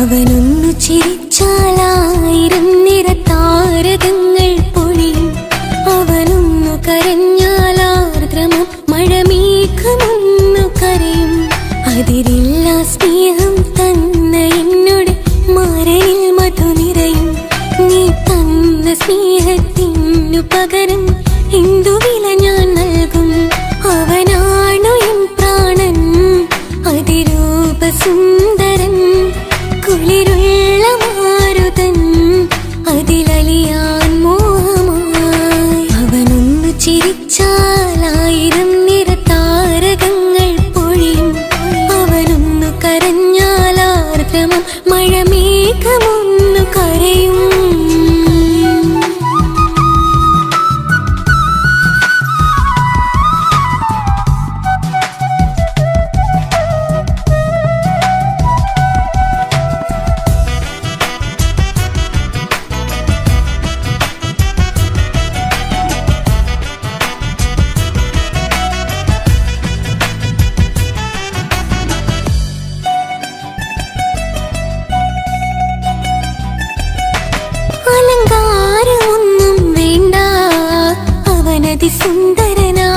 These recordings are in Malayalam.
അവനൊന്നു ചിരിച്ചാലായിരം നിറതാരകങ്ങൾ പൊഴിയും. അവനൊന്നു കരഞ്ഞാലാർദ്രമം മഴമേഘമൊന്നു കരയും. അതിരില്ല സ്നേഹം തന്ന എന്നോട് മാരനിൽ മധു നിറയും. നീ തന്ന സ്നേഹത്തിനു പകരം എന്തു വില ഞാൻ നൽകും? അവനാണു എൻ പ്രാണൻ, അതിരൂപ സുന്ദരൻ, കുളിരുള്ള മാരുതൻ, അതിലലിയാൻ മോഹമായി. അവനൊന്നു ചിരിച്ചാലായിരം നിറതാരകങ്ങൾ പൊഴിയും. അവനൊന്നു കരഞ്ഞാലാർദ്രമം മഴമേഘമൊന്നു കരയും. അലങ്കാരമൊന്നും വേണ്ട, അവനതി സുന്ദരനാ.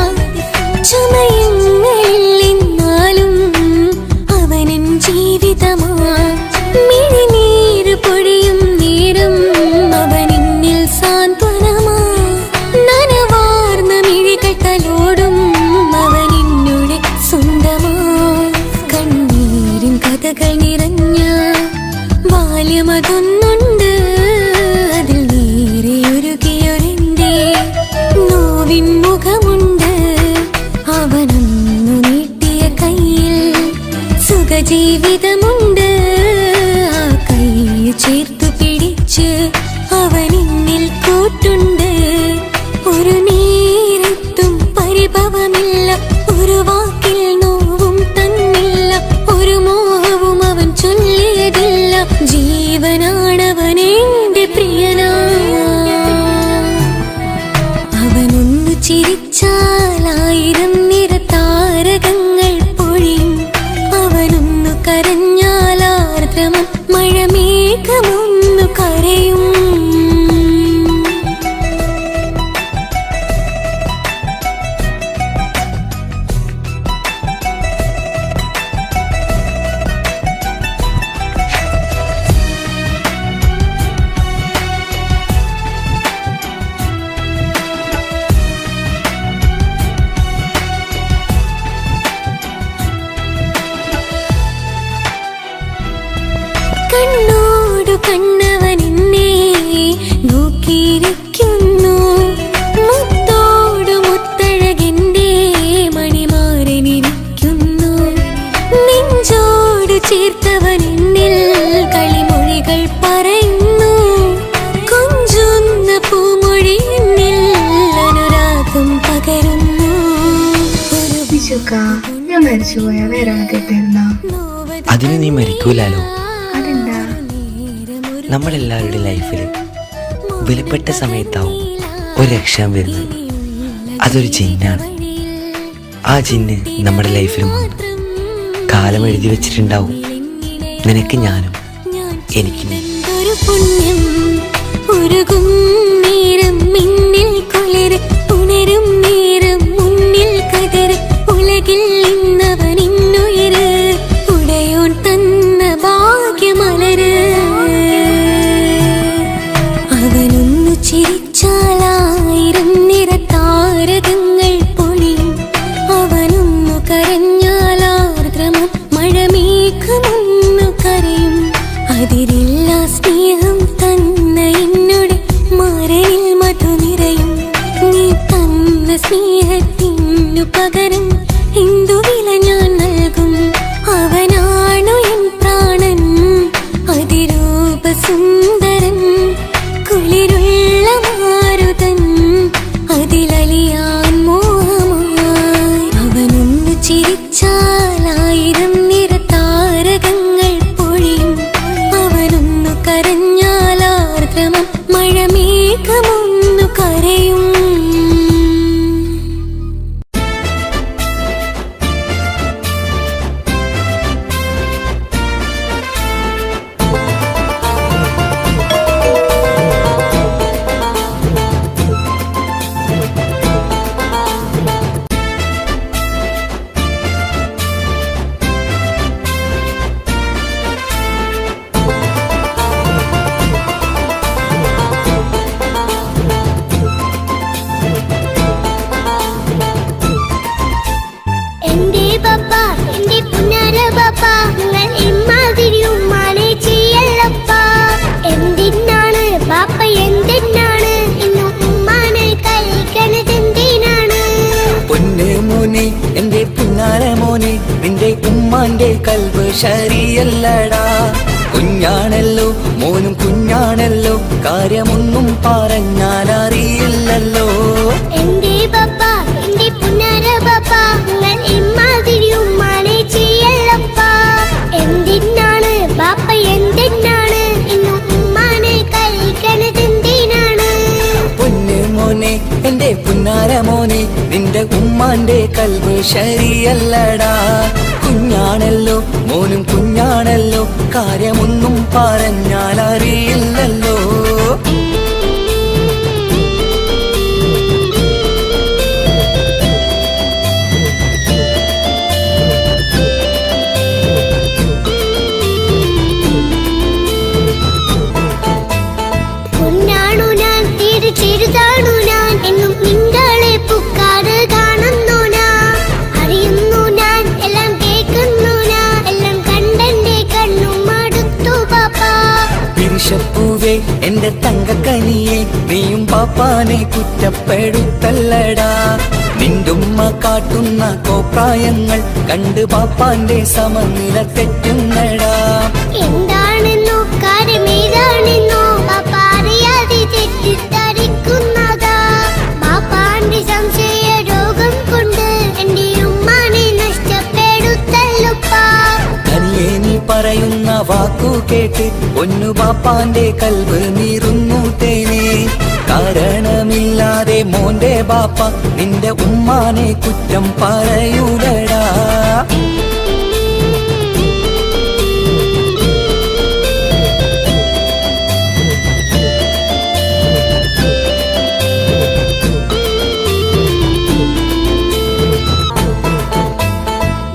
ചമയങ്ങളില്ലെന്നാലും അവനൻ ജീവിതമാ. മിഴിനീര് പൊഴിയും നേരം അവനെന്നിൽ സാന്ത്വനമാ. നനവാർന്ന മിഴികൾ തലോടും അവനെന്നോട് സ്വന്തമാ. കണ്ണീരിൻ കഥകൾ നിറഞ്ഞ ബാല്യമതൊന്നുണ്ട്, അതിൽ നീരെയൊരുകിയൊരെന്റെ നോവിൻ മുഖമുണ്ട്. അവനൊന്നു നീട്ടിയ കയ്യിൽ സുഖജീവിതമുണ്ട്. ആ കൈ ചേർത്തു പിടിച്ച് അവനെന്നിൽ കൂട്ടുണ്ട്. ഒരു നേരത്തും പരിഭവമില്ല, ഒരു വാക്കിൽ നോവും തന്നില്ല, ഒരു മോഹവും അവൻ ചൊല്ലിയതില്ല. ജീവനാണവനെന്റെ പ്രിയനാ. അവനൊന്നു ചിരിച്ചാലായിരം നിറതാരകങ്ങൾ പൊഴിയും. അവനൊന്നു കരഞ്ഞാലാർദ്രമം മഴമേഘമൊന്നു കരയും. കണ്ണോടു കണ്ണവനെന്നെ നോക്കിയിരിക്കുന്നു. മുത്തോടു മുത്തഴകെന്റെ മണിമാരനിരിക്കുന്നു. നെഞ്ചോടു ചേർത്തവനെന്നിൽ കളിമൊഴികൾ പറയുന്നു. കൊഞ്ചുന്ന പൂമൊഴി എന്നിൽ അനുരാഗം പകരുന്നു. ഞാൻ മരിച്ചുപോയ വേറെ കേട്ടിരുന്ന അതിന് നീ മരിക്കൂലാലോ. അതെന്താ? നമ്മളെല്ലാവരുടെ ലൈഫിൽ വിലപ്പെട്ട സമയത്താവും ഒരു രക്ഷാൻ വരുന്നത്. അതൊരു ജിന്നാണ്. ആ ജിന്ന് നമ്മുടെ ലൈഫിലും വന്നു കാലം എഴുതി വെച്ചിട്ടുണ്ടാവും. നിനക്ക് ഞാനും എനിക്ക് നീ. പുണ്യം ഉരുകും നേരം മിന്നിൽ കുളിര്, ഉണരും നേരം മുന്നിൽ കതിര്. ഉലകിൽ ഇന്നവൻ ഇന്നുയിര്, ഉടയോൻ തന്ന ഭാഗ്യമലര്. അവനൊന്നു ചിരിച്ചാലായിരം നിറതാരകങ്ങൾ പൊഴിയും. അവനൊന്നു കരഞ്ഞാലാർദ്രമം മഴമേഘമൊന്നു കരയും. അതിരില്ല സ്നേഹം തന്ന എന്നോട് മാരനിൽ മധു നിറയും. നീ തന്ന സ്നേഹത്തിനു പകരം എന്തു വില ഞാൻ നൽകും? അവനാണു എൻ പ്രാണൻ, അതിരൂപ സുന്ദരൻ, കുളിരുള്ള മാരുതൻ, അതിലലിയാൻ മോഹമായി. അവനൊന്നു ചിരിച്ചാലായിരം നിറതാരകങ്ങൾ പൊഴിയും. അവനൊന്നു കരഞ്ഞാലാർദ്രമം മഴമേഘമൊന്നു കരയും. പുന്നാര മോനെ നിന്റെ ഉമ്മാന്റെ കൽബ് ശരിയല്ലടാ. കുഞ്ഞാണല്ലോ മോനും കുഞ്ഞാണല്ലോ, കാര്യമൊന്നും പറഞ്ഞാൽ അറിയില്ലല്ലോ. എന്റെ പപ്പ എന്റെ പുന്നാര പപ്പ, നിങ്ങൾ ഇമ്മാതിരി ഉമ്മാനെ ചെയ്യല്ലപ്പ. എന്തിനാണ് ബാപ്പ എന്തിനാണ് ഇന്നും ഉമ്മാനെ കഴിക്കണത് എന്തിനാണ്? പൊന്നു മോനെ എന്റെ പുന്നാര മോനെ നിന്റെ ഉമ്മാന്റെ കൽബ് ശരിയല്ലടാ. കുഞ്ഞാണല്ലോ മോനും കുഞ്ഞാണല്ലോ, കാര്യമൊന്നും പറഞ്ഞാൽ അറിയില്ലല്ലോ. പൊന്നാണു ഞാൻ തീരെ ചെറുതാണു ഞാൻ, എന്നും നിങ്ങളെ പുക്കാറ് കാണുന്നു ഞാൻ. അറിയുന്നു ഞാൻ എല്ലാം കേൾക്കുന്നു ഞാൻ, എല്ലാം കണ്ടെന്റെ കണ്ണും മടുത്തു പാപ്പ. പിരിശപ്പൂവേ എന്റെ തങ്കക്കനിയെ നീയും പാപ്പാനെ കുറ്റപ്പെടുത്തല്ലടാ. നിന്റുമ്മ കാട്ടുന്ന കോപ്രായങ്ങൾ കണ്ട് പാപ്പാന്റെ സമനില തെറ്റുന്നടാ. എന്താണെന്നോ കാര്യമേതാണെന്നോ പാപ്പ അറിയാതെ തെറ്റിദ്ധരിക്കുന്നതാ. പാപ്പാന്റെ സംശയ രോഗം കൊണ്ട് എന്റെ ഉമ്മാനെ നഷ്ടപ്പെടുത്തല്ലുപ്പാ. തനിയെ നീ പറയുന്ന വാക്കു കേട്ട് പൊന്നു പാപ്പാന്റെ കൽബ് നീറുന്നു തേനെ. കാരണമില്ലാതെ മോന്റെ ബാപ്പ നിന്റെ ഉമ്മാനെ കുറ്റം പറയൂലടാ.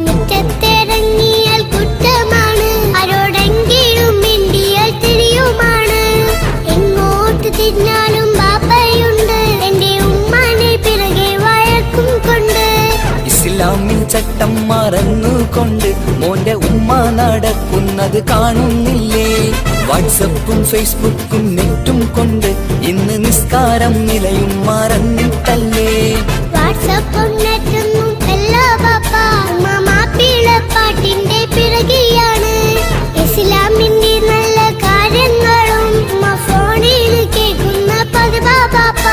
മുറ്റത്തിറങ്ങിയാൽ കുറ്റമാണ്, ആരോടെങ്കിലും മിണ്ടിയാൽ തിരിയുമാണ്. എങ്ങോട്ട് തിരിഞ്ഞാലും ബാപ്പയുണ്ട്, എന്റെ ഉമ്മാനെ പിറകെ വഴക്കും കൊണ്ട്. ഇസ്ലാമിൽ ചട്ടം മറന്നുകൊണ്ട് മോന്റെ ഉമ്മ നടക്കുന്നത് കാണുന്നില്ലേ? വാട്സപ്പും ഫേസ്ബുക്കും നെറ്റും കൊണ്ട് ഇന്ന് നിസ്കാരം നിലയും മറന്നിട്ടല്ലേ? വാട്സപ്പും നെറ്റൊന്നും അല്ല ബാപ്പ, ഉമ്മ മാപ്പിളപ്പാട്ടിന്റെ പിറകെയാണ്. ഇസ്ലാമിന്റെ നല്ല കാര്യങ്ങളും ഉമ്മ ഫോണിൽ കേൾക്കുന്ന പതിവാ ബാപ്പ.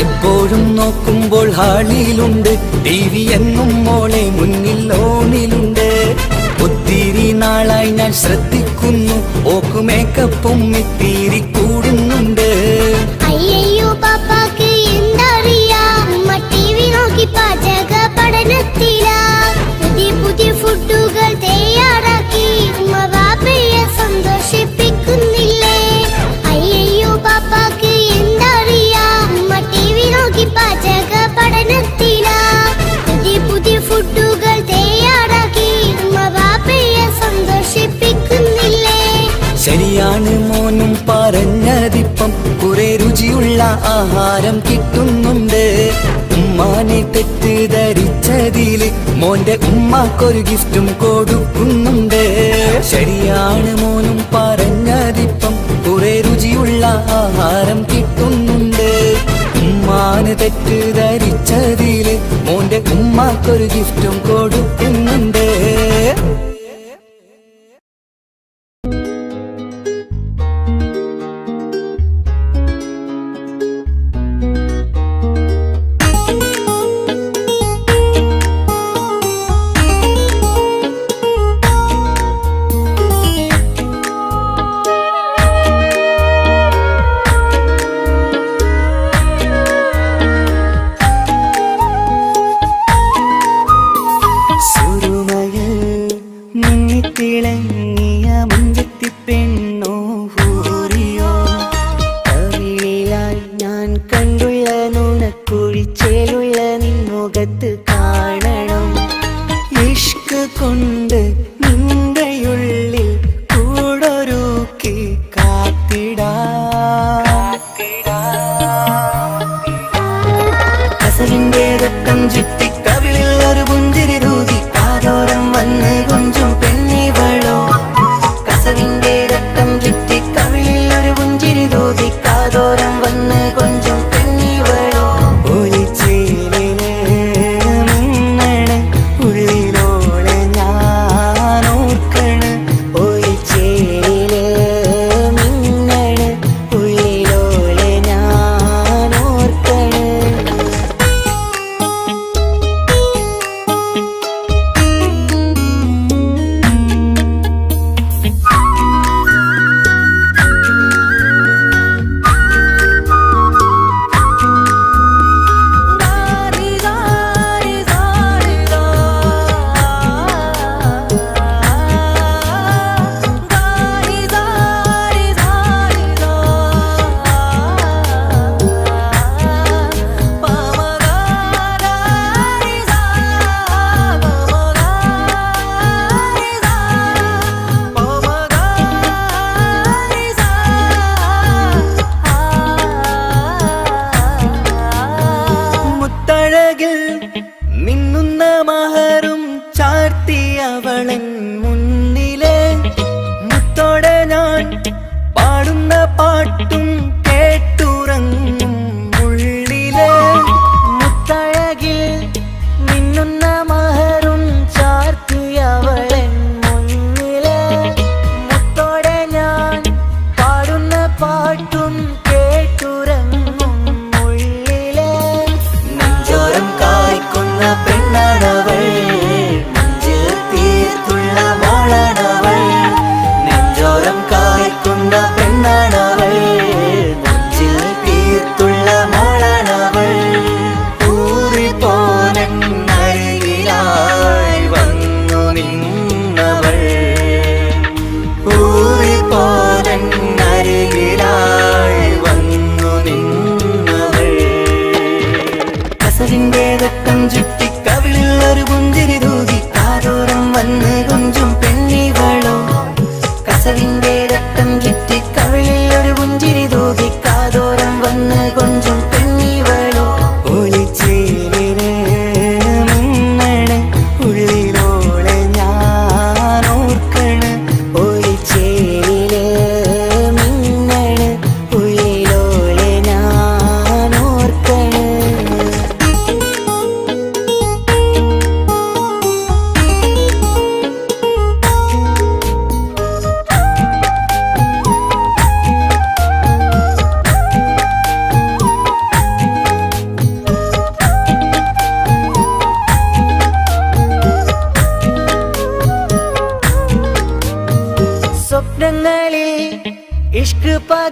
എപ്പോഴും നോക്കുമ്പോൾ ഹാളിലുണ്ട് TV എന്നും മോളെ മുന്നിൽ ഓണിലുണ്ട്. ഒത്തിരി നാളായി ഞാൻ ശ്രദ്ധിക്കുന്നു, ഓക്ക് മേക്കപ്പും ഇത്തിരി കൂടുന്നുണ്ട്. അയ്യോ പാപ്പാക്ക് എന്തറിയാ, ഉമ്മ TV നോക്കി പാചക പഠനത്തിലാ. പുതിയ പുതിയ ഫുഡുകൾ തയ്യാറാക്കി ഉമ്മ ബാപ്പയെ സന്തോഷിപ്പിക്കുന്നില്ലേ? അയ്യോ പാപ്പാക്ക് എന്തറിയാ, ഉമ്മ TV നോക്കി പാചക പഠനത്തിലാ. പുതിയ പുതിയ ഫുഡുകൾ തയ്യാറാക്കി ഉമ്മ ബാപ്പയെ സന്തോഷിപ്പിക്കുന്നില്ലേ? ശരിയാണ് മോനും പറഞ്ഞതിപ്പം, കുറെ രുചിയുള്ള ആഹാരം കിട്ടുന്നുണ്ട്. ഉമ്മാനെ തെറ്റിദ്ധരിച്ചതില് മോന്റെ ഉമ്മാക്കൊരു ഗിഫ്റ്റും കൊടുക്കുന്നുണ്ട്. ശരിയാണ് മോനും പറഞ്ഞതിപ്പം, കുറെ രുചിയുള്ള ആഹാരം കിട്ടുന്നുണ്ട്. ഉമ്മാന് തെറ്റിദ്ധരിച്ചതില് മോന്റെ ഉമ്മാക്കൊരു ഗിഫ്റ്റും കൊടുക്കുന്നുണ്ട്. തിളങ്ങിയ മുഞ്ചത്തി പെണ്ണോ ഹൂറിയോ, കവിളിലായി ഞാൻ കണ്ടുള്ള നുണക്കുഴിച്ചേലുള്ള നിൻമുഖത്ത് കാണണം. ഇഷ്ക് കൊണ്ട് നിന്റെയുള്ളിൽ കൂടൊരുക്കി കാത്തിടാ. കസവിന്റെ രക്തം ചുറ്റി കവിളിൽ ഒരു പുഞ്ചിരി തൂകി കാതോരം വന്ന് കൊഞ്ചും പെണ്ണിവളോ. കസവിന്റെ രക്തം ചുറ്റി കവിളിൽ ഒരു പുഞ്ചിരി തൂകി കാതോരം വന്ന് കൊഞ്ചും പെണ്ണിവളോ. ഒലിച്ചേലിന് മിന്നണ ഉള്ളി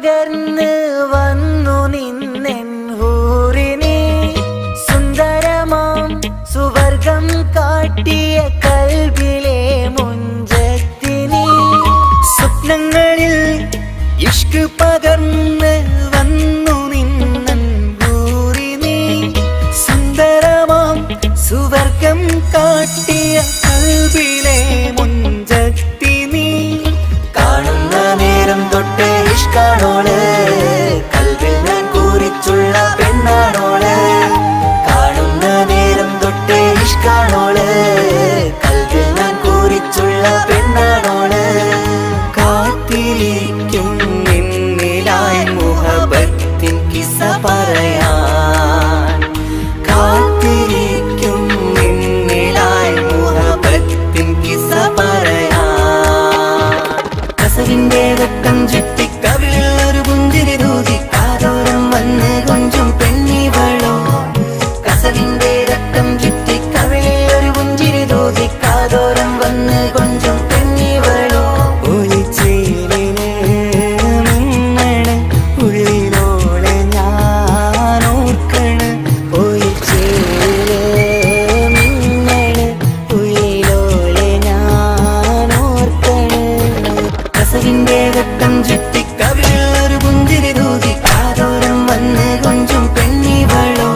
പകർന്ന് വന്നു നിന്നെൻ ഹൂറിനെ സുന്ദരമാം സുവർഗം കാട്ടിയ കൽബിലെ മുഞ്ചത്തിനെ സ്വപ്നങ്ങളിൽ ഇഷ്ക് പകർന്ന് വന്നു നിന്നൻ ഹൂറിനെ സുന്ദരമാം സുവർഗം കാട്ടിയ കൽബിലെ മുഞ്ചത്തിനെ കാണുന്ന നേരം തൊട്ട് ഇഷ്കാണോള് കൽവിൽ ഞാൻ കൂറിച്ചുള്ള പെണ്ണാണോള് കാണുന്ന നേരം തൊട്ട് ഇഷ്കാണോള് കൽവിൽ ഞാൻ കൂറിച്ചുള്ള പെണ്ണാണോള് കാത്തിരിക്കും നിന്നിലായി മുഹബത്തിൻ കിസ്സ പറയാൻ കാത്തിരിക്കും നിന്നിലായി മുഹബത്തിൻ കിസ്സ പറയാൻ കസവിന്റെ വെട്ടം ചുറ്റി കവിളിൽ ഒരു പുഞ്ചിരി തൂകി കാതോരം വന്ന് കൊഞ്ചും പെണ്ണിവളോ കസവിന്റെ രക്തം ചുറ്റി കവിളിൽ ഒരു പുഞ്ചിരി തൂകി കാതോരം വന്ന് കൊഞ്ചും പെണ്ണിവളോ ഒളിച്ചേലിന് മിന്നണ് ഉള്ളിലോളെ ഞാൻ ഓർക്കണ് ഒളിച്ചേലിന് മിന്നണ് ഉള്ളിലോളെ ഞാൻ ഓർക്കണ് കസവിന്റെ രക്തം ചുറ്റി കവിളിൽ ഒരു പുഞ്ചിരി തൂകി കാതോരം വന്ന് കൊഞ്ചും പെണ്ണിവളോ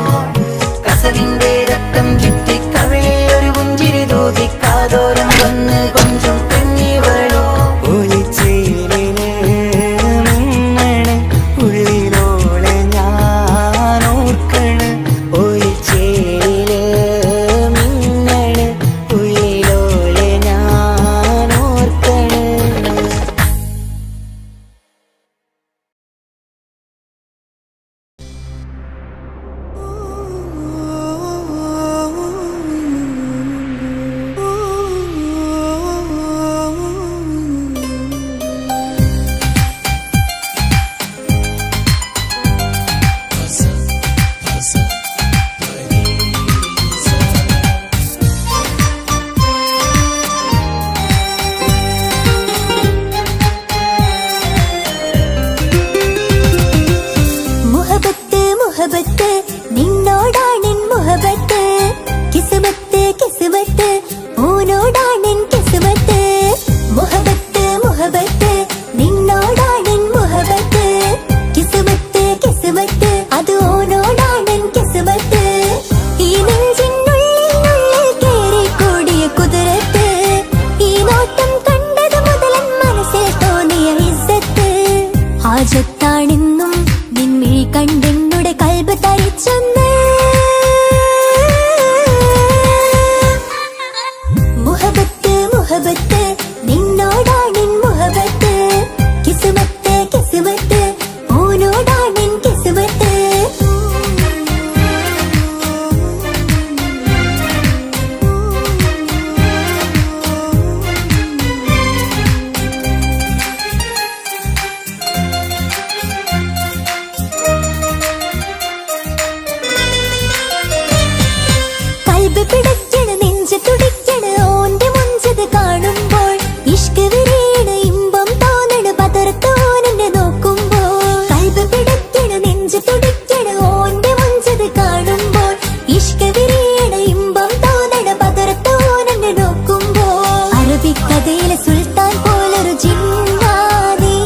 കസവിന്റെ രക്തം ചുറ്റി കവിളിൽ ഒരു പുഞ്ചിരി തൂകി കാതോരം വന്ന് കൊഞ്ചും പെണ്ണിവളോ ഒളിച്ചേലിന് മിന്നണ് ഉള്ളിലോളെ ഞാൻ ഓർക്കണ് ഒളിച്ചേലില് മിന്നണ് ഉള്ളിലോളെ ഞാൻ ഓർക്കണ് മുഹബത്ത് മുഹബത്ത് നിന്നോടാണെൻ മുഹബത്ത് കിസ്മത്ത് കിസ്മത്ത് ഓനോടാണെൻ കിസ്മത്ത് മുഹബത്ത് മുഹബത്ത് നിന്നോടാണെൻ മുഹബത്ത് കിസ്മത്ത് കിസ്മത്ത് അത് ഓനോടാണെൻ കിസ്മത്ത് ഈ നെഞ്ചിനുള്ളിൽ കേറി കൂടിയ കുതിരത്ത് ഈ നോട്ടം കണ്ടത് മുതലൻ മനസ്സിൽ തോന്നിയ ഇസ്സത്ത് ഹാജത്താണെന്നും നിൻമിഴി കണ്ടെന്നുടെ കൽബ് തരിച്ചൊന്ന് മുഹബത്ത് മുഹബത്ത് നിന്നോടാണെൻ മുഹബത്ത് കിസ്മത്ത് കിസ്മത്ത് ഓനോടാണെൻ കിസ്മത്ത് കൽബ് പിടയ്ക്കണ് നെഞ്ച് തുടിക്കണ് ഓന്റെ മുഞ്ചത് കാണുമ്പോൾ ഇഷ്ക് വിരിയണ് ഇമ്പം തോന്നണ് പതർത്തോനെ നോക്കുമ്പോൾ കൽബ് പിടയ്ക്കണ് നെഞ്ച് തുടിക്കണ് ഓന്റെ മുഞ്ചത് കാണുമ്പോൾ ഇഷ്ക് വിരിയണ് ഇമ്പം തോന്നണ് പതർത്തോനെ നോക്കുമ്പോൾ അറബിക്കഥയിലെ സുൽത്താൻ പോലൊരു ജിന്നാനി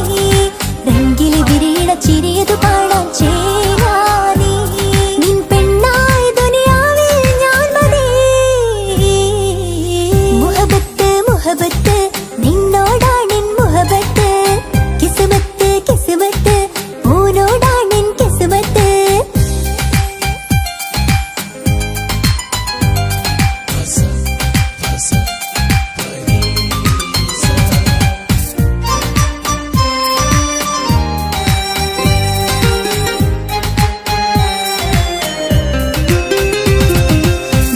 രംഗില് വിരിയണ ചിരിയതു കാണാൻ ചേരാനി നിൻ പെണ്ണായി ദുനിയാവിൽ ഞാൻ മതി മുഹബത്ത് മുഹബത്ത് നിന്നോടാണെൻ മുഹബത്ത് കിസ്മത്ത് കിസ്മത്ത് ഓനോടാണെൻ കിസ്മത്ത്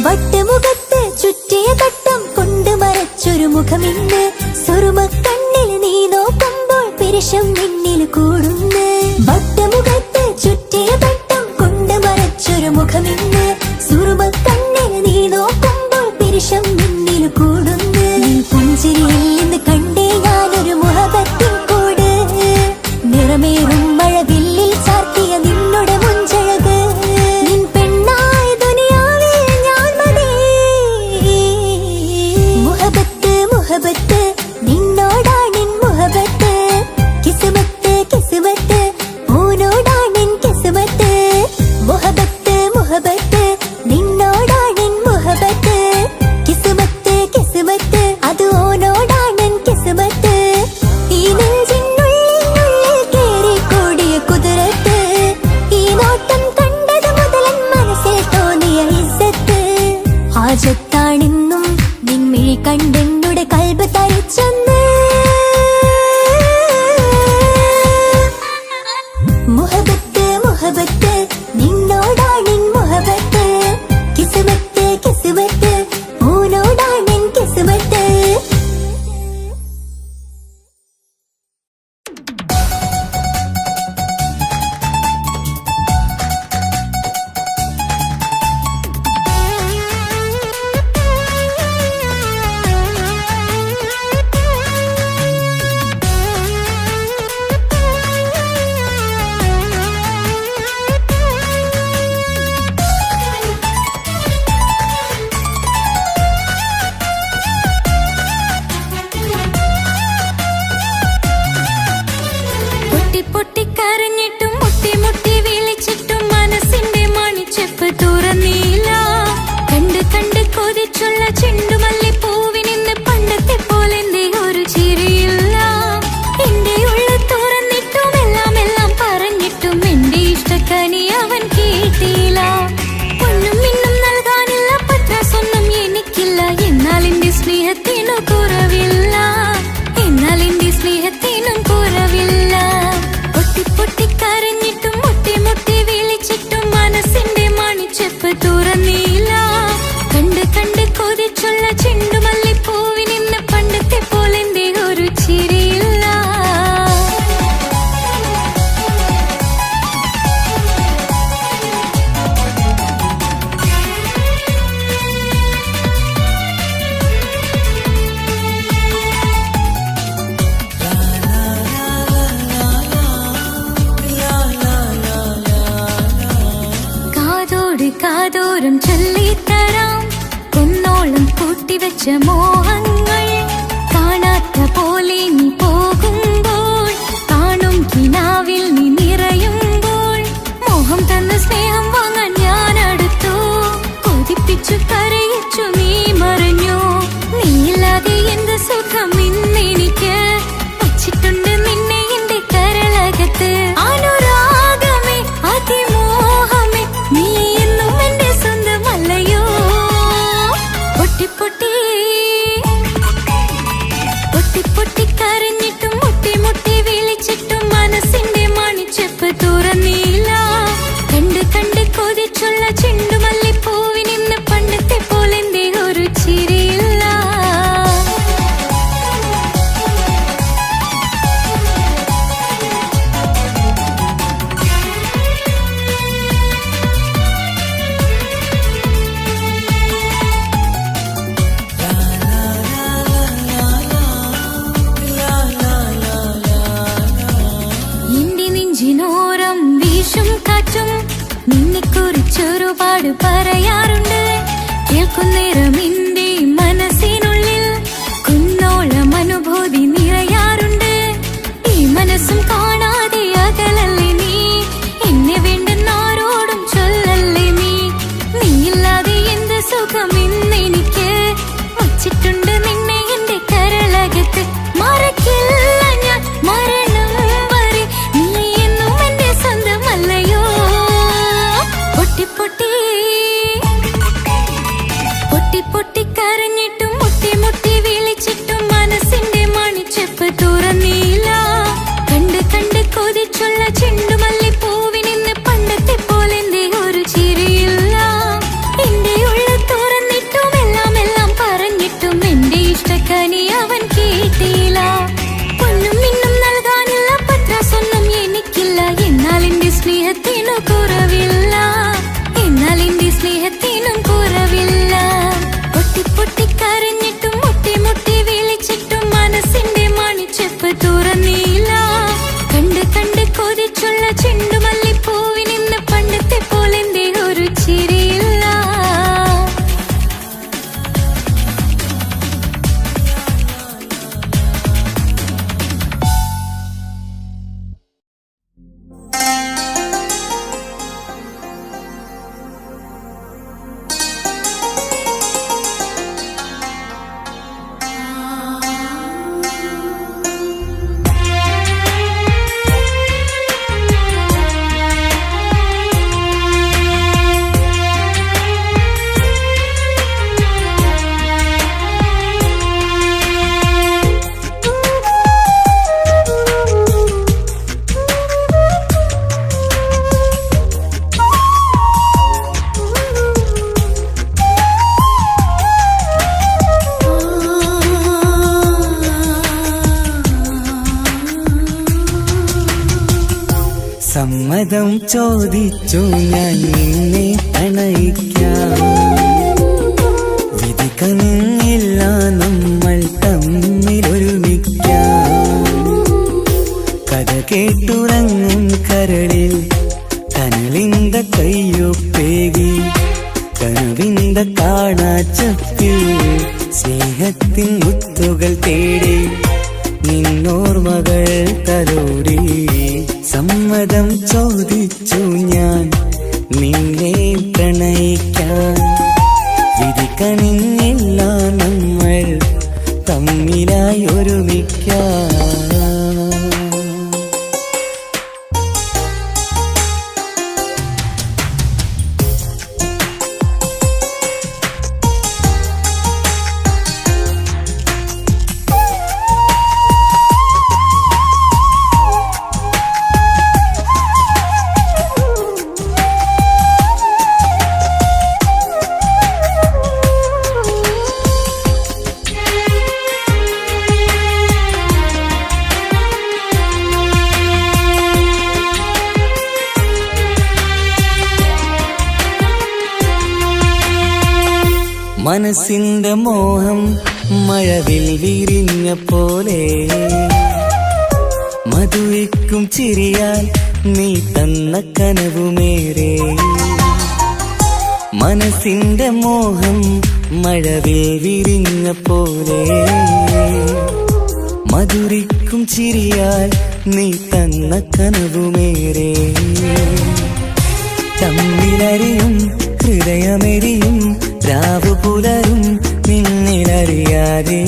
വട്ടുമുഖത്ത് ചുറ്റിയ തട്ടം കൊണ്ട് മറച്ചൊരു മുഖമിന്ന് സുറുമക്കണ്ണിൽ നീ നോക്കുമ്പോൾ പിരിശം നിന്നിൽ കൂടുന്ന് വട്ടുമുഖത്ത് ചുറ്റിയ തട്ടം കൊണ്ട് മറച്ചൊരു മുഖമിന്ന് സുറുമക്കണ്ണിൽ നീ നോക്കുമ്പോൾ പിരിശം നിന്നിൽ കൂടുന്ന് നീ പുഞ്ചിരിയിൽ നിന്ന് കണ്ടേ ഞാനൊരു മുഹബത്തിൻ കൂട് നിറമേറും കണ്ടെന്നുടെ കൽബ് തരിച്ചൊന്ന് മുഹബത്ത് മുഹബത്ത് നിന്നോടാണെൻ മുഹബത്ത് കിസ്മത്ത് കിസ്മത്ത് ഓനോടാണെൻ കിസ്മത്ത് പൊട്ടിക്കരഞ്ഞിട്ടും മുട്ടി മുട്ടി വിളിച്ചിട്ടും മനസ്സിന്റെ മണിച്ചെപ്പ് തുറന്നില്ല. കണ്ട് കണ്ട് കൊതിച്ചുള്ള ചെണ്ടുമല്ലി പൂവിനിന്ന് പണ്ടത്തെ പോലെന്റെ ഒരു ചിരിയില്ല. എന്റെ ഉള്ളു തുറന്നിട്ടും എല്ലാം എല്ലാം പറഞ്ഞിട്ടും എന്റെ ഇഷ്ടക്കനി അവൻ കേട്ടില്ല. ഒന്നും ഇന്നും നൽകാനില്ല, പത്രാസൊന്നും എനിക്കില്ല. എന്നാൽ എന്റെ സ്നേഹത്തിനു കുറവില്ല, എന്നാൽ എന്റെ സ്നേഹത്തിനും കുറവില്ല. പൊട്ടിക്കരഞ്ഞിട്ടും മുട്ടി മുട്ടി വിളിച്ചിട്ടും മനസ്സിന്റെ മണിച്ചെപ്പ് തുറന്നില്ല. കണ്ട് കണ്ട് കൊതിച്ചുള്ള ചെണ്ടുമല്ലി പൂവിനിന്ന് പണ്ടത്തെ പോലെന്റെ ഒരു ചിരിയില്ല. കാതോരം ചൊല്ലിത്തരാം കുന്നോളം കൂട്ടിവെച്ച മോഹങ്ങൾ. കാണാത്ത പോലെ നീ പോകുമ്പോൾ, കാണും കിനാവിൽ നീ നിറയുമ്പോൾ, മോഹം തന്ന സ്നേഹം വാങ്ങാൻ ഞാൻ അടുത്തു. കൊതിപ്പിച്ചു കരയിച്ചു നീ മറഞ്ഞു. നീയില്ലാതെ എന്ത് സുഖം ഇന്നെനിക്ക്, വച്ചിട്ടുണ്ട് നിന്നെ എന്റെ കരളകത്ത്. അനുരാഗമേ അതിമോഹമേ നീ എന്നും എന്റെ സ്വന്തമല്ലയോ. പൊട്ടി കരഞ്ഞിട്ടും മുട്ടി മുട്ടി വിളിച്ചിട്ടും മനസ്സിന്റെ മണിച്ചെപ്പ് തുറന്നില്ല. കണ്ട് കണ്ട് കൊതിച്ചുള്ള ചെണ്ടുമല്ലി പൂവിനിന്ന് പണ്ടത്തെ പോലെന്റെ ഒരു ചിരിയില്ല. എന്റെ നെഞ്ചിനോരം വീശും കാറ്റും നിന്നെക്കുറിച്ചൊരുപാട് പറയാറുണ്ട്. കേൾക്കുന്നേരം എന്റെ മനസ്സിനുള്ളിൽ കുന്നോളം അനുഭൂതി നിറയാറുണ്ട്. ഈ മനസ്സും കാണാതെ അകലല്ലേ നീ, എന്നെ വേണ്ടെന്നാരോടും ചൊല്ലല്ലേ നീ. നീയില്ലാതെ എന്ത് സുഖം ഇന്നെനിക്ക്, വച്ചിട്ടുണ്ട് നിന്നെ എന്റെ കരളകത്ത്. മറക്കില്ല ഞാൻ മരണം വരെ, നീ എന്നും എന്റെ സ്വന്തമല്ലയോ. പൊട്ടി കരഞ്ഞിട്ടും മുട്ടി മുട്ടി വിളിച്ചിട്ടും മനസ്സിന്റെ മണിച്ചെപ്പ് തുറന്നില്ല. കണ്ട് കണ്ട് കൊതിച്ചുള്ള ചെണ്ടുമല്ലി പൂവിനിന്ന് പണ്ടത്തെ പോലെന്റെ ഒരു ചിരിയില്ല. എന്റെ ഉള്ളു തുറന്നിട്ടും എല്ലാം എല്ലാം പറഞ്ഞിട്ടും എന്റെ ഇഷ്ടക്കനി അവൻ കേട്ടില്ല. ഒന്നും ഇന്നും നൽകാനില്ല, പത്രാസൊന്നും എനിക്കില്ല. എന്നാൽ എന്റെ സ്നേഹത്തിനു കുറവില്ല, എന്നാൽ എന്റെ സ്നേഹത്തിനും കുറവില്ല. പൊട്ടിക്കരഞ്ഞിട്ടും മുട്ടി മുട്ടി വിളിച്ചിട്ടും മനസ്സിന്റെ മണിച്ചെപ്പ് തുറന്നില്ല. കണ്ട് കണ്ട് കൊതിച്ചുള്ള ചെണ്ടുമല്ലി പൂവിനിന്ന് പണ്ടത്തെ പോലെന്റെ ഒരു ചിരിയില്ല. സമ്മതം ചോദിച്ചു ഞാൻ നിന്നെ പ്രണയിക്കാം. വിധി കനിഞ്ഞില്ല നമ്മൾ തമ്മിലൊരുമിക്കാം. കഥ കേട്ടുറങ്ങും കരളിൽ കനലിന്ത കയ്യൊപ്പേകി കനവിന്ത കാണാച്ചപ്പിൽ സ്നേഹത്തിൻ മുത്തുകൾ തേടി നിന്നോർമകൾ തലോടി. സമ്മതം ചോദിച്ചു ഞാൻ നിന്നെ പ്രണയിക്കാൻ. വിധി കനിഞ്ഞില്ല നമ്മൾ തമ്മിലായി ഒരുമിക്കാം. മനസ്സിന്റെ മോഹം മഴവിൽ വിരിഞ്ഞ പോലെ മധുവിക്കും ചിരിയാൽ നീ തന്ന കനവുമേറെ. മനസ്സിന്റെ മോഹം മഴവിൽ വിരിഞ്ഞ പോലെ മധുരിക്കും ചിരിയാൽ നീ തന്ന കനവുമേറെ. തമ്മിലറിയും ഹൃദയമെരിയും രാവു പുലരും നിന്നിലറിയാതെ.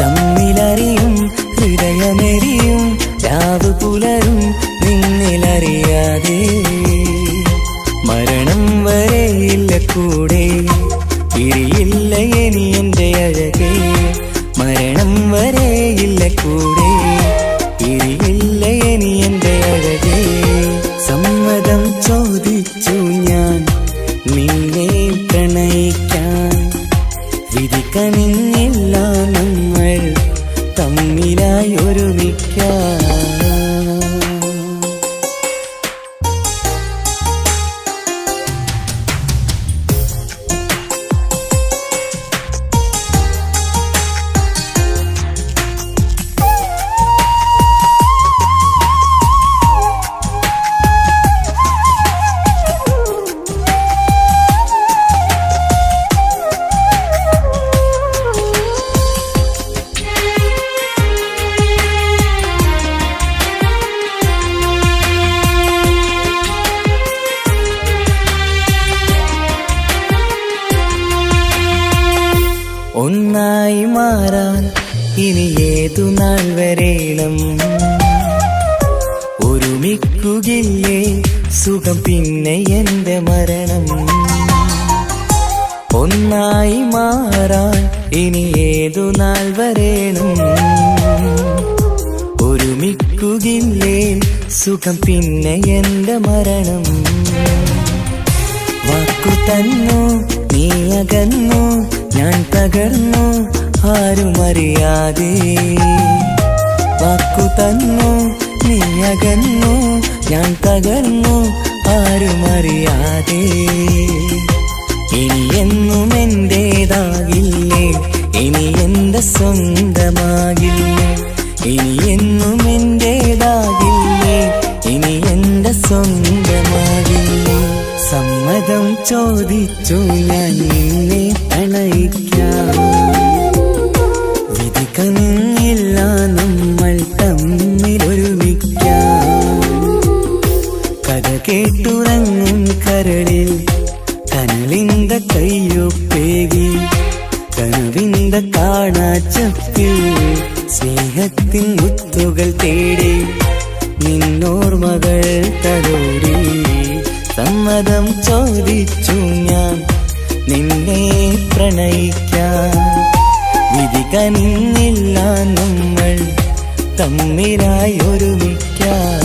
തമ്മിലറിയും ഹൃദയമെരിയും രാവു പുലരും നിന്നിലറിയാതെ. മരണം വരെയില്ല കൂടെ പിരിയില്ല ഇനി എന്റെ അഴകേ. മരണം വരെയില്ല കൂടെ പിരിയില്ല ഇനി എന്റെ അഴകേ. സമ്മതം ചോദിച്ചു ഞാൻ നിന്നെ പ്രണയിക്കാൻ. വിധി കനിഞ്ഞില്ല നമ്മൾ തമ്മിലായി ഒരുമിക്കാം. ഒന്നായി മാറാൻ ഇനി ഏതു നാൾ വരേണം. ഒരുമിക്കുകയില്ലേ സുഖം പിന്നെ എന്റെ മരണം. ഒന്നായി മാറാൻ ഇനി ഏതു നാൾ വരേണം. ഒരുമിക്കുകയില്ലേ സുഖം പിന്നെ എന്റെ മരണം. വാക്കു തന്നു നീ അകന്നു ഞാൻ തകർന്നു ആരുമറിയാതെ. വാക്കു തന്നു നീ അകന്നു ഞാൻ തകർന്നു ആരുമറിയാതെ. ഇനി എന്നും എന്റേതാകില്ലേ ഇനി എന്റെ സ്വന്തമാകില്ലേ. ഇനി എന്നും എന്റേതാകില്ലേ ഇനി എന്റെ സ്വന്തമാകില്ലേ. സമ്മതം ചോദിച്ചു ഞാൻ നിന്നെ പ്രണയിക്കാം. വിധി കനിഞ്ഞില്ല നമ്മൾ തമ്മിലൊരുമിക്കാം. കഥ കേട്ടുറങ്ങും കരളിൽ കനലിന്ത കയ്യൊപ്പേകി കനവിന്ത കാണാച്ചപ്പിൽ സ്നേഹത്തിൻ മുത്തുകൾ തേടി നിന്നോർമകൾ തലോടി. സമ്മതം ചോദിച്ചു ഞാൻ നിന്നെ പ്രണയിക്കാൻ. വിധി കനിഞ്ഞില്ല നമ്മൾ തമ്മിലായി ഒരുമിക്കാം.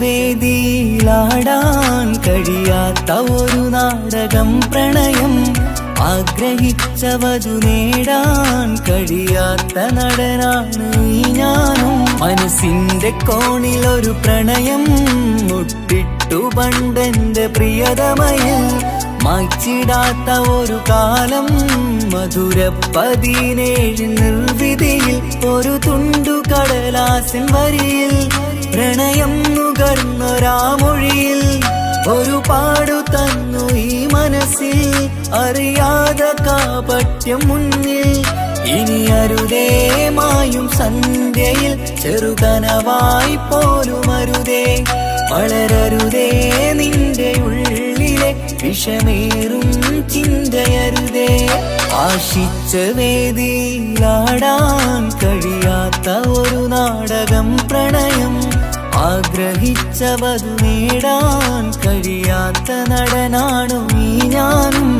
വേദിയിലാടാൻ കഴിയാത്ത ഒരു നാടകം പ്രണയം ആഗ്രഹിച്ചവതു നേടാൻ കഴിയാത്ത നടനാണ് ഈ ഞാനും മനസ്സിന്റെ കോണിലൊരു പ്രണയം മുട്ടിട്ടു പണ്ടെന്റെ പ്രിയതമയിൽ മായ്ച്ചിടാത്ത ഒരു കാലം മധുര 17 നിർവിധിയിൽ ഒരു തുണ്ടു കടലാസിൻ വരിയിൽ പ്രണയം നുകർന്നൊരാമൊഴിയിൽ ഒരു പാടു തന്നു ഈ മനസ്സിൽ അറിയാതെ കാപട്യം മുന്നിൽ ഇനി അരുതേ മായും സന്ധ്യയിൽ ചെറുകനവായി പോലും അരുതേ വളരരുതേ നിന്റെ ഉള്ളിലെ വിഷമേറും ചിന്തയരുതേ ആശിച്ച വേദിയിലാടാൻ കഴിയാത്ത ഒരു നാടകം പ്രണയം ആഗ്രഹിച്ചവതു നേടാൻ കഴിയാത്ത നടനാണു ഈ ഞാനും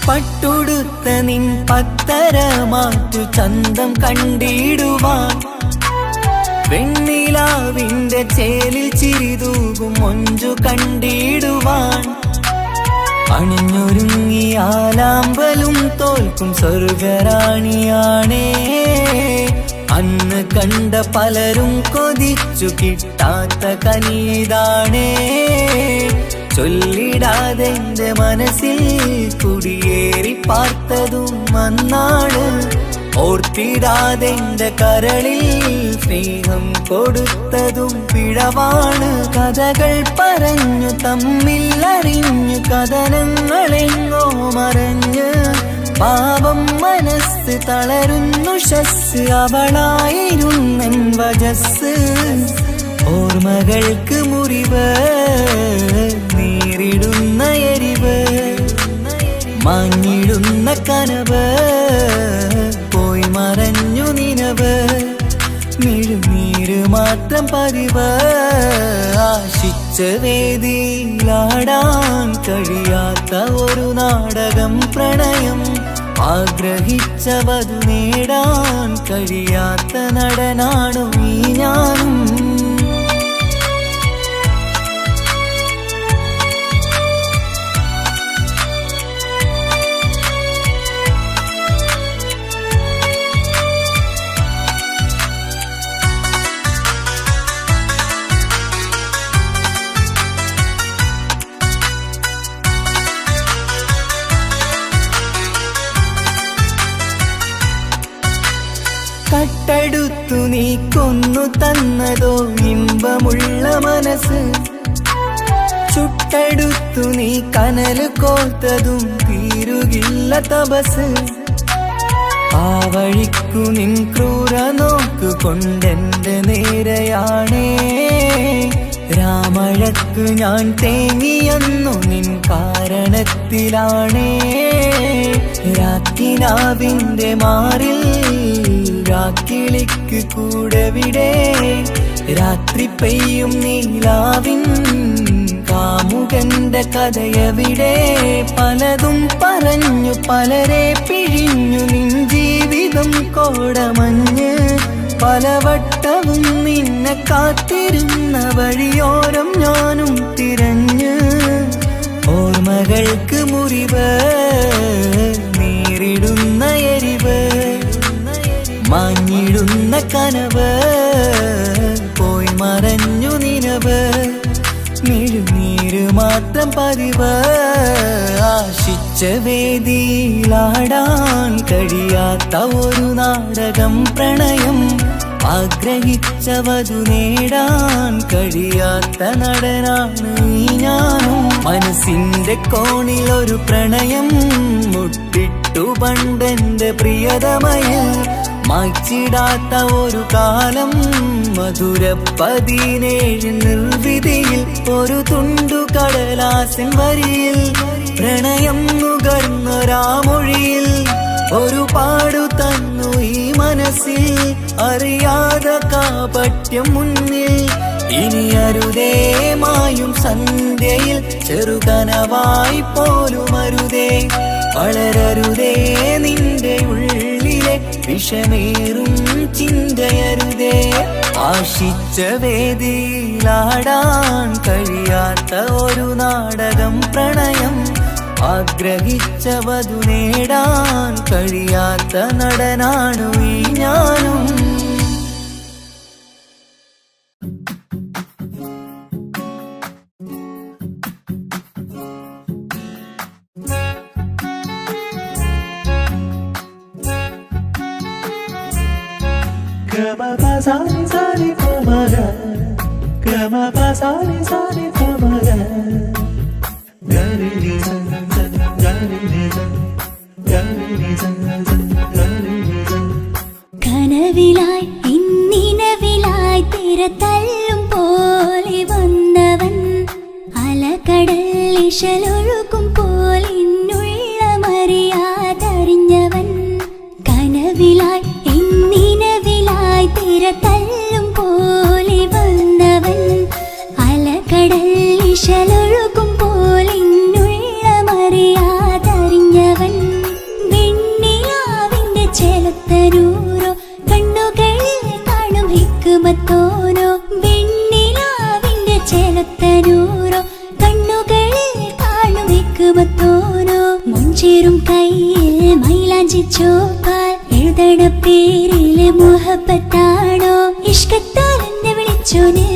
പട്ടുടുത്ത നിൻ പത്തരമാറ്റു ചന്തം കണ്ടിടുവാൻ വെണ്ണിലാവിന്റെ ചേലിൽ ചിരിതൂകും മൊഞ്ചു കണ്ടിടുവാൻ അണിഞ്ഞൊരുങ്ങിയാലാമ്പലും തോൽക്കും സ്വർഗറാണിയാണേ അന്ന് കണ്ട പലരും കൊതിച്ചു കിട്ടാത്ത കനീതാണേ ചൊല്ലിടാതെ എന്റെ മനസ്സിൽ കുടിയേറി പാർത്തതും അന്നാണ് ഓർത്തിടാതെ എന്റെ കരളിൽ സ്നേഹം കൊടുത്തതും പിഴവാണ് കഥകൾ പറഞ്ഞു തമ്മിൽ അറിഞ്ഞു കഥനങ്ങളെങ്ങോ മറഞ്ഞ് പാപം മനസ്സ് തളരുന്നു ശസ് അവളായിരുന്നൻ വജസ് ഓർമ്മകൾക്ക് മുറിവ് നേരിടുന്ന എരിവ് മാഞ്ഞിടുന്ന കനവ് പോയി മറഞ്ഞു നിനവ് മിഴുനീര് മാത്രം പതിവ് ആശിച്ച വേദിയിലാടാൻ കഴിയാത്ത ഒരു നാടകം പ്രണയം ആഗ്രഹിച്ചവതു നേടാൻ കഴിയാത്ത നടനാണു ഈ ഞാനും കട്ടെടുത്തു നീ കൊന്നു തന്നതോ ഇമ്പമുള്ള മനസ്സ് ചുട്ടെടുത്തു നീ കനല് കോർത്തതും തീരുകില്ല തപസ് ആ വഴിക്കു നിൻ ക്രൂര നോക്കു കൊണ്ടെന്റെ നേരെയാണേ രാമഴക്ക് ഞാൻ തേങ്ങിയെന്നു നിൻ കാരണത്തിലാണേ രാക്കിനാവിന്റെ മാറിൽ രാക്കിളിക്ക് കൂടെവിടെ രാത്രി പെയ്യും നീലാവിൻ കാമുകന്റെ കഥയവിടെ പലതും പറഞ്ഞു പലരെ പിഴിഞ്ഞു നിൻ ജീവിതം കോടമഞ്ഞ് പലവട്ടവും നിന്നെ കാത്തിരുന്ന വഴിയോരം ഞാനും തിരഞ്ഞ് ഓർമ്മകൾക്ക് മുറിവ് നേരിടുന്ന എരിവ് മാഞ്ഞിടുന്ന കനവ് പോയി മറഞ്ഞു നിനവ് മിഴുനീര് മാത്രം പതിവ് ആശിച്ച വേദിയിലാടാൻ കഴിയാത്ത ഒരു നാടകം പ്രണയം ആഗ്രഹിച്ചവതു നേടാൻ കഴിയാത്ത നടനാണ് ഈ ഞാനും മനസ്സിന്റെ കോണിലൊരു പ്രണയം മുട്ടിട്ടു പണ്ടെന്റെ പ്രിയതമയിൽ മായ്ച്ചിടാത്ത ഒരു കാലം മധുര 17 നിർവിധിയിൽ ഒരു തുണ്ടു കടലാസിൻ വരിയിൽ പ്രണയം നുകർന്നൊരാമൊഴിയിൽ ഒരു പാടു തന്നു ഈ മനസ്സിൽ അറിയാതെ കാപട്യം മുന്നിൽ ഇനി അരുതേ മായും സന്ധ്യയിൽ ചെറുകനവായി പോലും അരുതേ വളരരുതേ നിന്റെ ഉള്ളിലെ വിഷമേറും ചിന്തയരുതേ ആശിച്ച വേദിയിലാടാൻ കഴിയാത്ത ഒരു നാടകം പ്രണയം ആഗ്രഹിച്ച വധു നേടാൻ കഴിയാത്ത നടനാണു ഈ ഞാനും കനവിലായി ഇന്നിനവിലായി തിരതല്ലും പോലെ വന്നവൻ അലകടൽ ഇശലൊഴുകും പോലെ ഇന്നുള്ളമറിയാതറിഞ്ഞവൻ കനവിലായി ഇന്നിനവിലായി തിരതല്ലും പോലെ വന്നവൻ അലകടൽ ഇശലൊഴുകും പോലെ ഇന്നുള്ളമറിയാതറിഞ്ഞവൻ വെണ്ണിലാവിന്റെ ചെലത്തരൂരോ കണ്ണുകളിൽ കാണും ഹിക്കുമത്തോനോ വെണ്ണിലാവിന്റെ ചെലത്തരൂരോ കണ്ണുകളിൽ കാണും ഹിക്കുമത്തോനോ മുഞ്ചേറും കയ്യിൽ മൈലാഞ്ചി ചോപ്പാൽ എഴുതണ പേരിലെ മുഹബത്താണോ ഇഷ്കത്താൽ എന്നെ വിളിച്ചോന്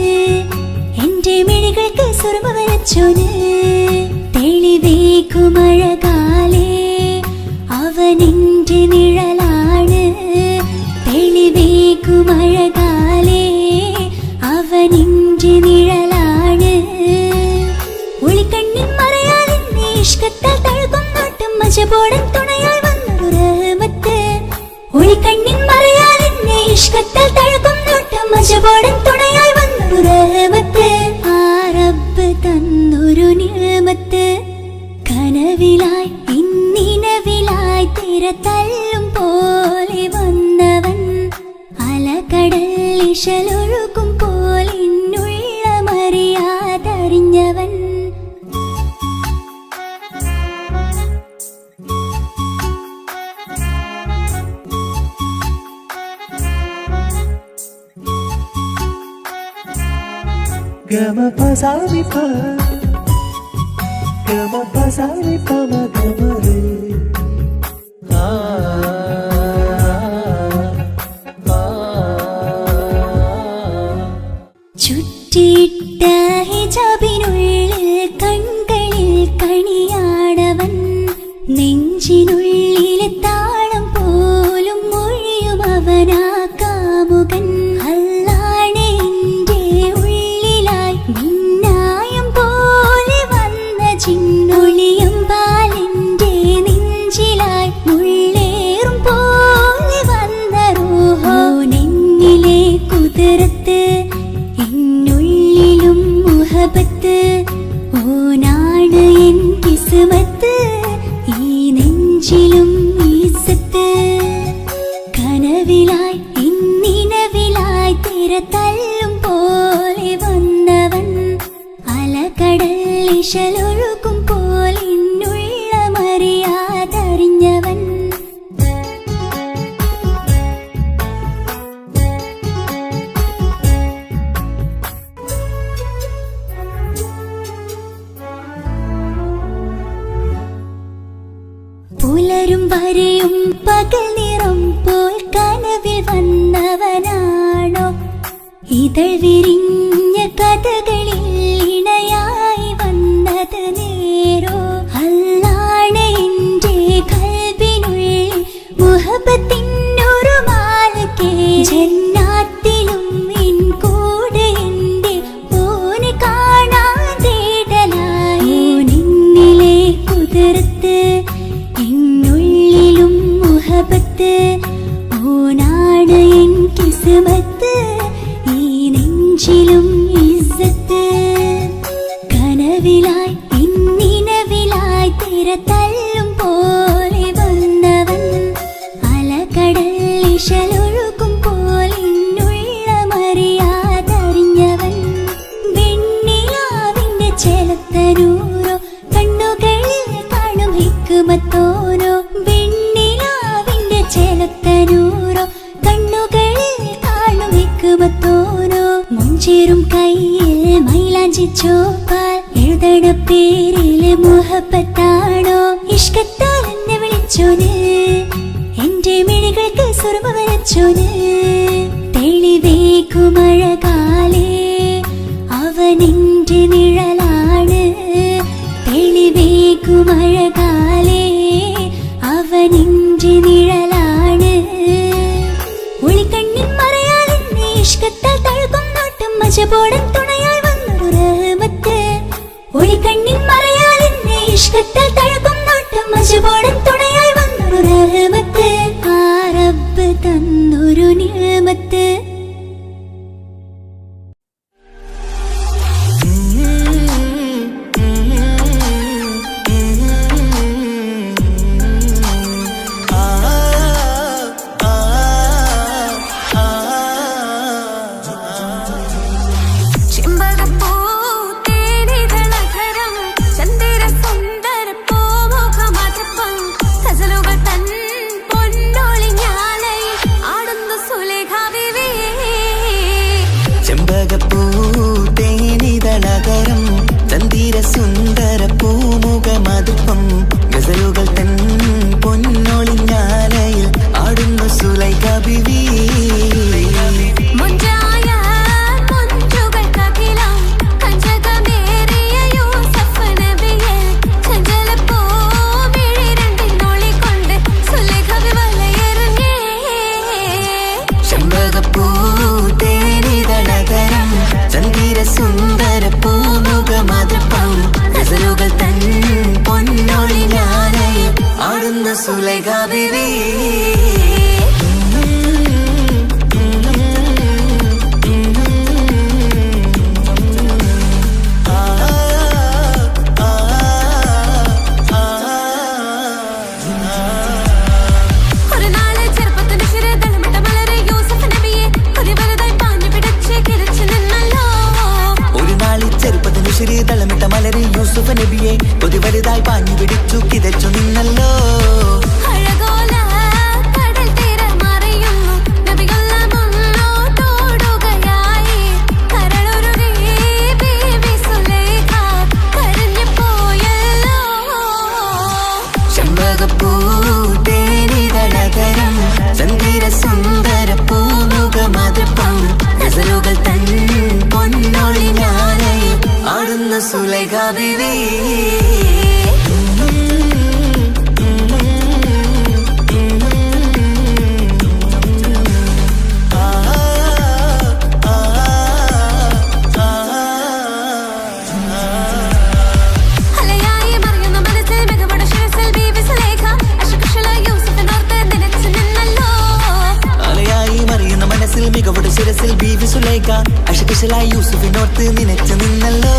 എന്റെ മിഴികൾക്ക് സുറുമ വരച്ചോന് തെളിവേക്കുമഴകാലേ അവനെന്റെ നിഴലാണ് തെളിവേക്കുമഴകാലേ അവനെന്റെ നിഴലാണ് ഒളിക്കണ്ണിൻ മറയാൽ എന്നെ ഇഷ്കത്താൽ തഴുകും നോട്ടും മജബോടൻ തുണയായി വന്നൊരു റഹ്മത്ത് ഒളിക്കണ്ണിൻ മറയാൽ എന്നെ ഇഷ്കത്താൽ തഴുകും നോട്ടും മജബോടൻ തുണയായി വന്നൊരു റഹ്മത്ത് ആ റബ്ബ് തന്നൊരു നിഅമത്ത് കനവിലായി ഇന്നിനവിലായി തിരതല്ലും പോലെ വന്നവൻ അലകടൽ ഇശലൊഴുകും പോലെ ഇന്നുള്ളമറിയാതറിഞ്ഞവൻ ചുറ്റിയിട്ട ഹിജാബിനുള്ളിൽ കൺകളിൽ കണിയാടവൻ നെഞ്ചിനുള്ളിലെ താളം പോലും മൊഴിയും അവനാ കാമുകൻ അല്ലാണെ എന്റെ ഉള്ളിലായി മിന്നായം പോലെ വന്ന ചിന്നൊളിയും പാലെന്റെ നെഞ്ചിലായി മുള്ളേറും പോലെ വന്ന റൂഹോ നെഞ്ഞിലെ കുതിരത്ത് എന്നുള്ളിലും മുഹബത്ത് ഓനാണ് എൻ കിസ്മത്ത് ഈ നെഞ്ചിലും ഈസത്ത് കനവിലായി ഇന്നിനവിലായി തിരതല്ലും പോലെ വന്നവൻ അലകടൽ ഇശലൊഴുകും പോലെ ഇന്നുള്ളമറിയാതറിഞ്ഞവൻ പുലരും വരെയും പകൽ നിറം പോൽ കനവിൽ വന്നവനാണോ ഇതൾ വിരിഞ്ഞ കഥകളിൽ ഇണയായി വന്നത് നേരോ അല്ലാണെ എന്റെ കൽബിനുള്ളിൽ മുഹബത്തിനൊരു മാലക്കേ ജന്നാത്തിലും എൻ കൂടെ എന്റെ ഓനെ കാണാൻ തേടലായി നിന്നിലെ കുതിരത്ത് എന്നുള്ളിലും മുഹബത്ത് ഓനാ മൈലാഞ്ചി ചോപ്പാൽ എഴുതണ പേരില് മുഹബത്താണോ ഇഷ്കത്താൽ എന്നെ വിളിച്ചോന് എന്റെ മിഴികൾക്ക് സുറുമ വരച്ചോന് തെളിവേക്കുമഴകാലേ അവനെന്റെ നിഴലാണ് തെളിവേക്കുമഴകാലേ അവനെന്റെ നിഴലാണ് ഒളിക്കണ്ണിൻ മറയാൽ എന്നെ ഇഷ്കത്താൽ തഴുകും നോട്ടും മജബോടൻ തുണയായി വന്നൊരു റഹ്മത്ത് ഒളിക്കണ്ണിൻ മറയാൽ എന്നെ ഇഷ്കത്താൽ തഴുകും നോട്ടും മജബോടൻ തുണയായി വന്നൊരു റഹ്മത്ത് ആ റബ്ബ് തന്നൊരു നിഅമത്ത് സുന്ദര പൂമുഖമതുപ്പം ഗസലുകൾ തൻ പൊന്നൊളിഞ്ഞാലയിൽ ആടുന്നു സുലൈഖ ബീവി ചെമ്പകപ്പൂ തേനിതളകരം ചന്ദിര സുന്ദര പൂമുഖമതുപ്പം ഗസലുകൾ തൻ പൊന്നൊളിഞ്ഞാലയിൽ ആടുന്നു സുലൈഖ ബീവി തളമിട്ട മലരെ യൂസുഫ് നബിയെ കൊതി വലുതായി പാഞ്ഞു പിടിച്ചു കിതച്ചു നിന്നല്ലോ ചെമ്പകപ്പൂ തേനിതളകരം ചന്ദിര സുന്ദര പൂമുഖമതുപ്പം ഗസലുകൾ തൻ പൊന്നൊളിഞ്ഞാലയിൽ ആടുന്നു സുലൈഖ ബീവി മികവുടെ ശിരസിൽ ബീവി സുലൈഖ അശകുശലായി യൂസുഫിനോർത്ത് നിനച്ചു നിന്നല്ലോ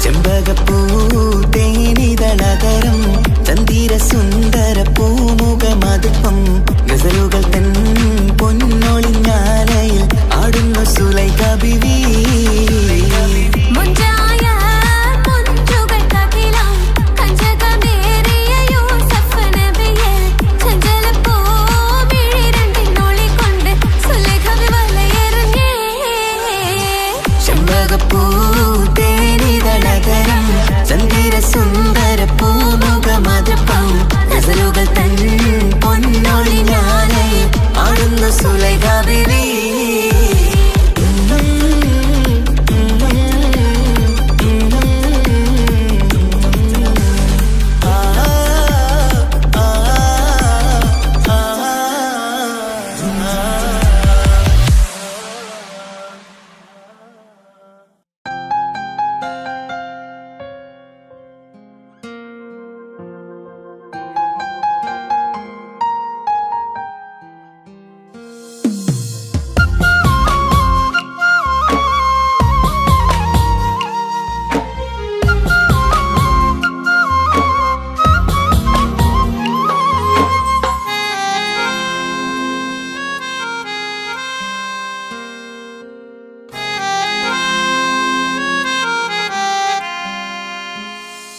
ചെമ്പകപ്പൂ തേനിതളകരം ചന്ദിര സുന്ദര പൂമുഖമതുപ്പം ഗസലുകൾ തൻ പൊന്നൊളിഞ്ഞാലയിൽ ആടുന്നു സുലൈഖ ബീവി ചെമ്പകപ്പൂ തേനിതളകരം ചന്ദിര സുന്ദര പൂമുഖമതുപ്പം ഗസലുകൾ തൻ പൊന്നൊളിഞ്ഞാലയിൽ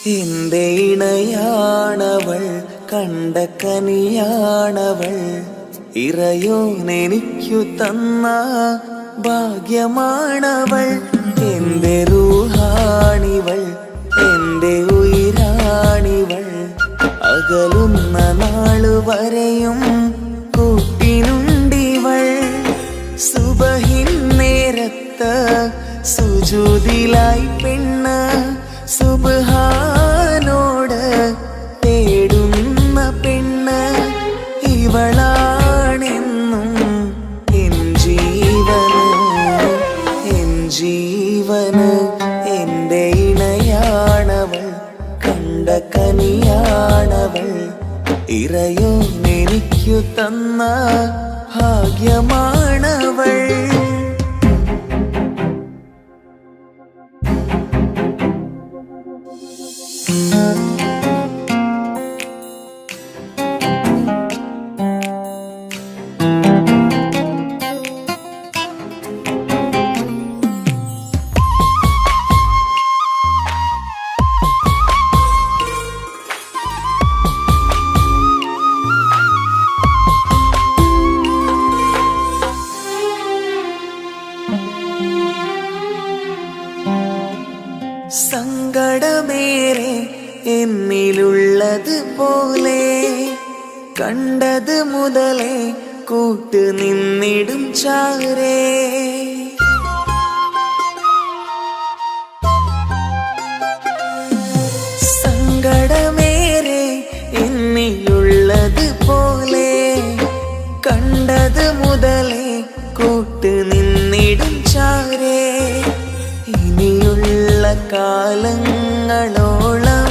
എന്റെ ഇണയാണവൾ, കണ്ട കനിയാണവൾ, ഇറയോനെനിക്കു തന്ന ഭാഗ്യമാണവൾ. എന്റെ റൂഹാണിവൾ, എന്റെ ഉയിരാണിവൾ, അകലുന്ന നാളു വരെയും കൂട്ടിനുണ്ടിവൾ. സുബഹിൻ നേരത്ത് സുജൂദിലായി പെണ്ണ് സുബ്ഹാനോട് തേടുന്ന പെണ്ണ് ഇവളാണെന്നും എൻ ജീവന്, എൻ ജീവന്. എന്റെ ഇണയാണവൾ, കണ്ട കനിയാണവൾ, ഇറയോനെനിക്കു തന്ന ഭാഗ്യമാണവൾ. സങ്കടമേറെ എന്നിലുള്ളത് പോലെ കണ്ടത് മുതലേ കൂട്ട് നിന്നിടും ചാരേ. സങ്കടമേറെ എന്നിലുള്ളത് പോലെ കണ്ടത് മുതലേ കൂട്ട് നിന്നിടും ചാരേ. ഇനിയുള്ള കാലങ്ങളോളം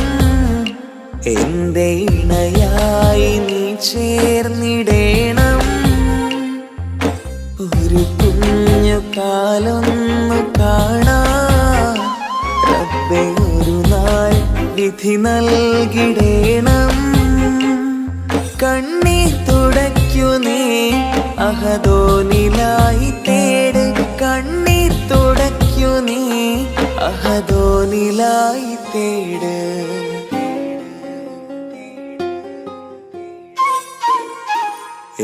എന്റെ ഇണയായി നീ ചേർന്നിടേണം. ഒരു കുഞ്ഞു കാലൊന്നു കാണാൻ റബ്ബേ ഒരു നാൾ വിധി നൽകിടേണം. കണ്ണീർ തുടയ്ക്കു നീ അഹദോനിലായി തേട്, കണ്ണീർ തുടയ്ക്കു നീ അഹദോനിലായി തേട്.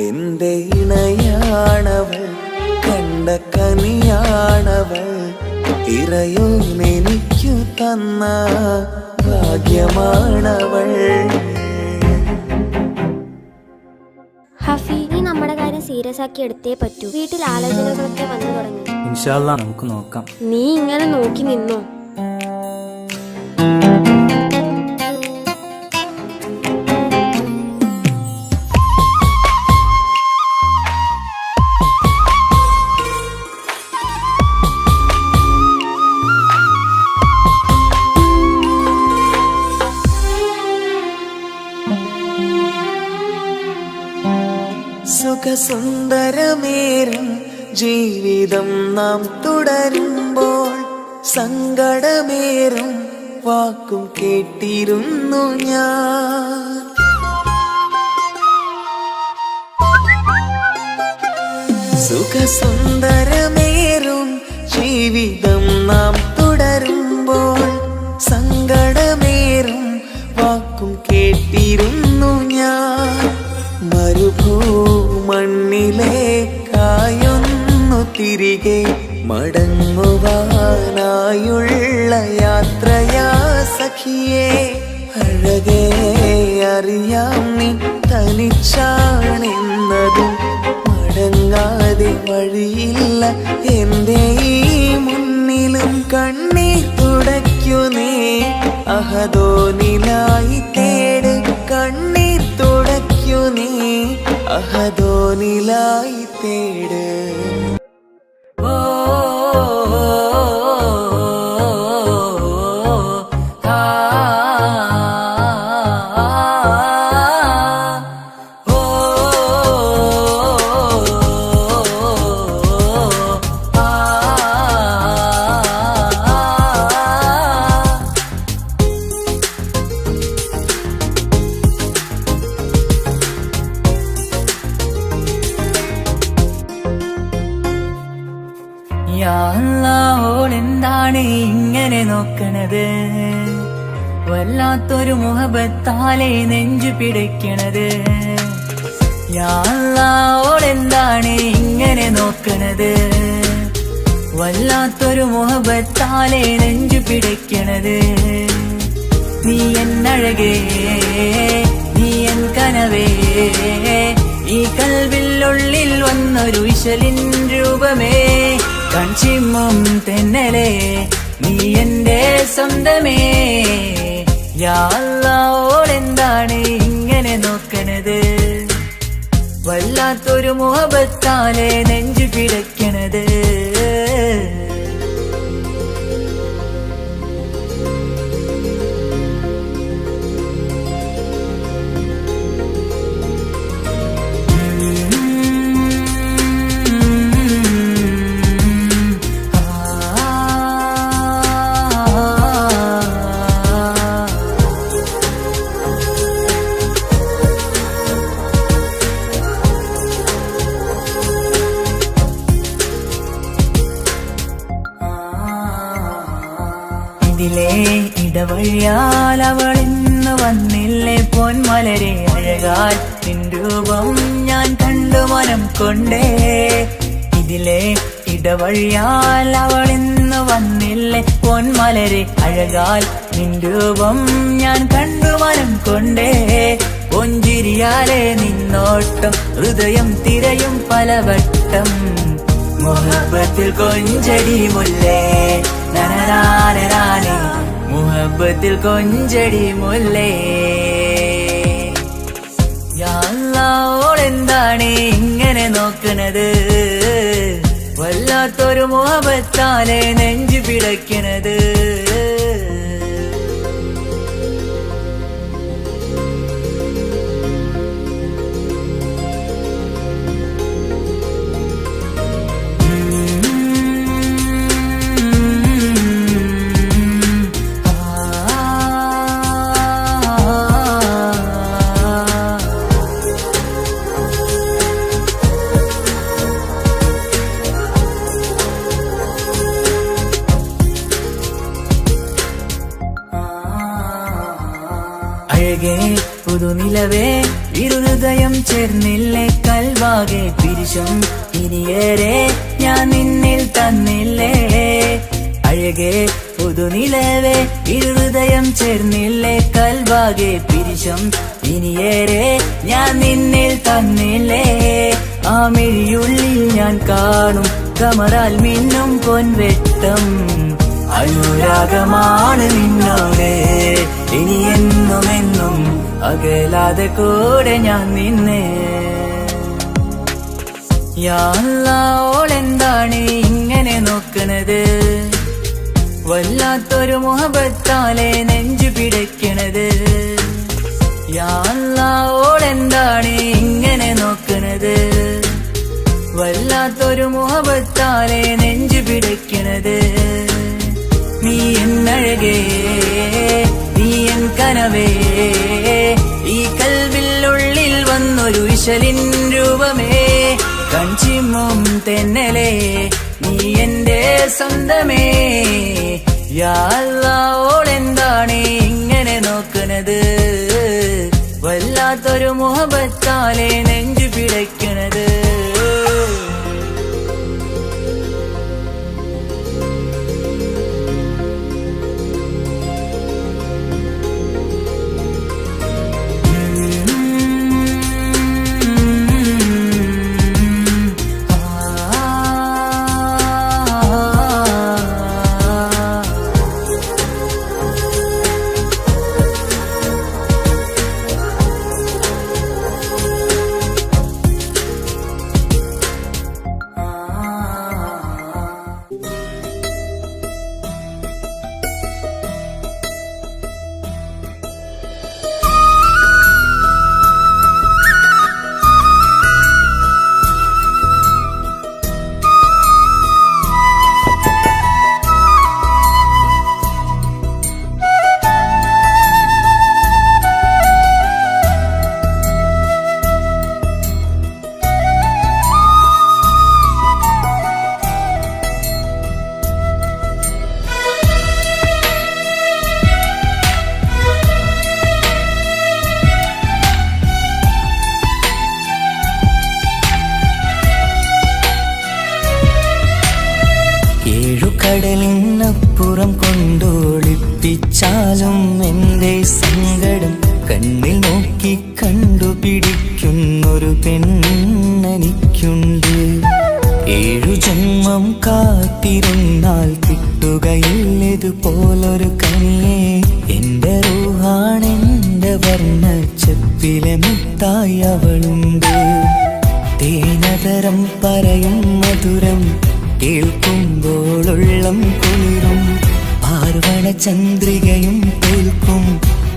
എന്റെ ഇണയാണവൾ, കണ്ട കനിയാണവൾ, ഇറയോനെനിക്കു തന്ന ഭാഗ്യമാണവൾ. ഹഫി, നീ നമ്മുടെ കാര്യം സീരിയസ് ആക്കി എടുത്തേ പറ്റൂ. വീട്ടിൽ ആലോചനകളൊക്കെ വന്നു തുടങ്ങി. ഇൻഷാ അല്ലാഹ് നമുക്ക് നോക്കാം. നീ ഇങ്ങനെ നോക്കി നിന്നോ? സുഖസുന്ദരമേറും ജീവിതം നാം തുടരുമ്പോൾ സങ്കടമേറും വാക്കും കേട്ടിരുന്നു ഞാൻ. സുഖസുന്ദരമേറും ജീവിതം നാം തുടരുമ്പോൾ സങ്കടമേറും വാക്കും കേട്ടിരുന്നു ഞാൻ. മരുഭൂമണ്ണിലേക്കായൊന്നു തിരികെ മടങ്ങുവാനായുള്ള യാത്രയാ സഖിയേ. അഴകേ അറിയാം നീ തനിച്ചാണെന്നതും മടങ്ങാതെ വഴിയില്ല എന്റെ ഈ മുന്നിലും. കണ്ണീർ തുടയ്ക്കു നീ അഹദോനിലായി തേട്, കണ്ണീർ തുടയ്ക്കു നീ അഹദോനിലായി തേട്. ഓളെന്താണ് ഇങ്ങനെ നോക്കണത്? വല്ലാത്തൊരു മുഹബത്താലെ നെഞ്ചു പിടയ്ക്കണത്. യാ അല്ലാഹ് ഇങ്ങനെ നോക്കണത്. വല്ലാത്തൊരു മുഹബത്താലെ നെഞ്ചു പിടയ്ക്കണത്. നീ എന്നഴകേ, നീ എൻ കനവേ, ഈ കൽവില്ലുള്ളിൽ വന്നൊരു ഇശലിൻ രൂപമേ, കൺചിമ്മും തെന്നലേ, നീ എന്റെ സ്വന്തമേ. യാ അല്ലാഹ് ഇങ്ങനെ നോക്കണത്. വല്ലാത്തൊരു മുഹബത്താലെ നെഞ്ചു പിടയ്ക്കണത്. ഇതിലെ ഇടവഴിയാൽ അവളിന്ന് വന്നില്ലേ പൊന്മലരെ, അഴകാൽ നിൻ രൂപം ഞാൻ കണ്ടു മനം കൊണ്ടേ. ഇതിലെ ഇടവഴിയാൽ അവളിന്ന് വന്നില്ലേ പൊന്മലരെ, അഴകാൽ നിൻ രൂപം ഞാൻ കണ്ടു മനം കൊണ്ടേ. പൊഞ്ചിരിയാലെ നിന്നോട്ടം ഹൃദയം തിരയും പലവട്ടം, മുഹബത്തിൽ കൊഞ്ചടി മുല്ലേ നനനാനേ, മുഹബത്തിൽ കൊഞ്ചടി മുല്ലേ. യാ അല്ലാഹ് ഇങ്ങനെ നോക്കണത്. വല്ലാത്തൊരു മുഹബത്താലെ നെഞ്ചു പിടയ്ക്കണത്. അഴകേ പുതുനിലവേ, ഇരുഹൃദയം ചേർന്നില്ലേ കൽവാകെ പിരിശം ഇനിയേറെ ഞാൻ നിന്നിൽ തന്നില്ലേ. അഴകേ പുതുനിലവേ, ഇരുഹൃദയം ചേർന്നില്ലേ കൽവാകെ പിരിശം ഇനിയേറെ ഞാൻ നിന്നിൽ തന്നില്ലേ. ആ മിഴിയുള്ളിൽ ഞാൻ കാണും കമറാൽ മിന്നും പൊൻവെട്ടം, അനുരാഗമാണ് നിന്നോട് ഇനി എന്നുമെന്നും അകലാതെ കൂടെ ഞാൻ നിന്നെ. യാ അല്ലാഹ് ഇങ്ങനെ നോക്കണത്. വല്ലാത്തൊരു മുഹബത്താലെ നെഞ്ചു പിടയ്ക്കണത്. യാ അല്ലാഹ് ഇങ്ങനെ നോക്കണത്. വല്ലാത്തൊരു മുഹബത്താലെ നെഞ്ചു പിടയ്ക്കണത്. നീ എന്നഴകേ, നീ എൻ കനവേ, ഈ കൽവില്ലുള്ളിൽ വന്നൊരു ഇശലിൻ രൂപമേ, കൺചിമ്മും തെന്നലേ, നീ എന്റെ സ്വന്തമേ. യാ അല്ലാഹ് ഇങ്ങനെ നോക്കണത്. വല്ലാത്തൊരു മുഹബത്താലെ നെഞ്ചു പിടയ്ക്കണത്. ഒളിപ്പിച്ചാലും എൻ്റെ സങ്കടം കണ്ണിൽ നോക്കി കണ്ടുപിടിക്കുന്നൊരു പെണ്ണെനിക്കുണ്ട്. 7 ജന്മം കാത്തിരുന്നാൽ കിട്ടുകയില്ലതുപോലൊരു കനിയെ. എൻ്റെ റൂഹാണെൻ്റെ വർണ്ണച്ചപ്പിലെ മുത്തായി അവളുണ്ട്. തേനതരം പറയും മധുരം കേൾക്കുമ്പോളുള്ളം കുളിരും. പാർവണ ചന്ദ്രികയും തോൽക്കും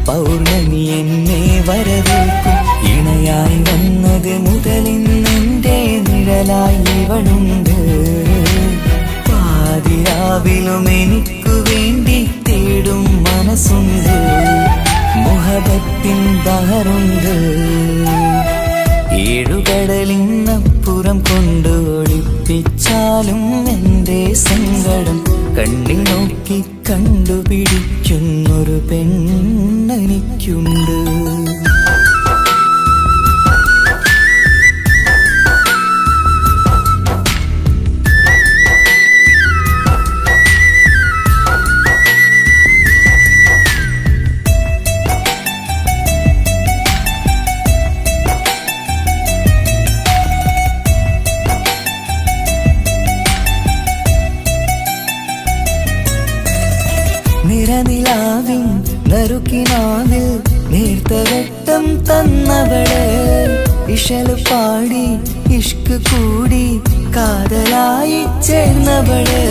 പൗർണമി എന്നെ വരവേൽക്കും. ഇണയായി വന്നത് മുതലിന്നെൻ്റെ നിഴലായി ഇവളുണ്ട്. പാതിരാവിലും എനിക്കു വേണ്ടി തേടും മനസ്സുണ്ട്. മുഹബത്തിൻ ബഹറുണ്ട്. 7 കടലിനപ്പുറം കൊണ്ട് ഒളിപ്പിച്ചാലും എൻ്റെ സങ്കടം കണ്ണിൽ നോക്കി കണ്ടുപിടിക്കുന്നൊരു പെണ്ണെനിക്കുണ്ട്. നിറനിലാവിൻ നറുക്കിനാവിൽ നേർത്തവട്ടം തന്നവള്. ഇശല് പാടി ഇഷ്ക് കൂടി കാതലായി ചേർന്നവള്.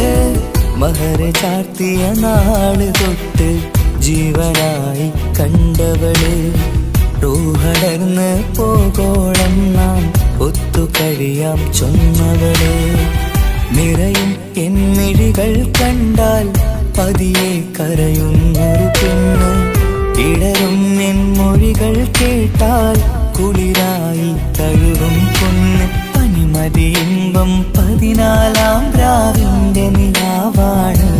മഹർ ചാർത്തിയ നാള് തൊട്ട് ജീവനായി കണ്ടവള്. റൂഹടർന്ന് പോകോളം നാം ഒത്തു കഴിയാം ചൊന്നവള്. നിറയും എന്നിഴികൾ കണ്ടാൽ പതിയെ കരയുന്നൊരു പെണ്ണ്. ഇടറും എൻ മൊഴികൾ കേട്ടാൽ കുളിരായി തഴുകും പൊന്ന്. പനിമതി ഇമ്പം 14-ാം രാവിന്റെ നിലാവാണ്.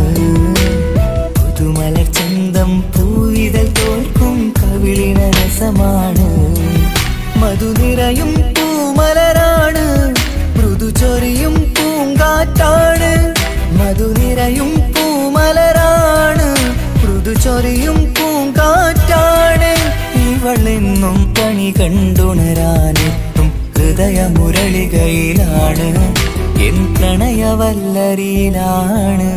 പുതുമലർ ചന്തം പൂവിതൽ തോൽക്കും കവിളിന രസമാണ്. മധുനിറയും പൂമലരാണ്. മൃദു ചൊരിയും പൂങ്കാറ്റാണ്. മധുനിറയും പൂമലരാണ്. മൃദു ചൊരിയും പൂങ്കാറ്റാണ്. ഇവളെന്നും കണി കണ്ടുണരാനെത്തും ഹൃദയമുരളികയിലാണ്. എൻ പ്രണയവല്ലരിയിലാണ്.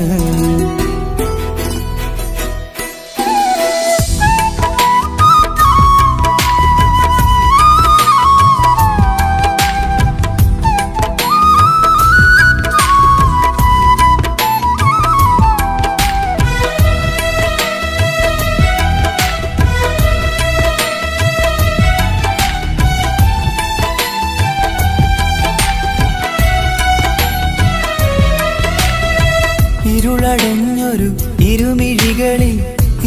ഇരുളടഞ്ഞൊരു ഇരുമിഴികളിൽ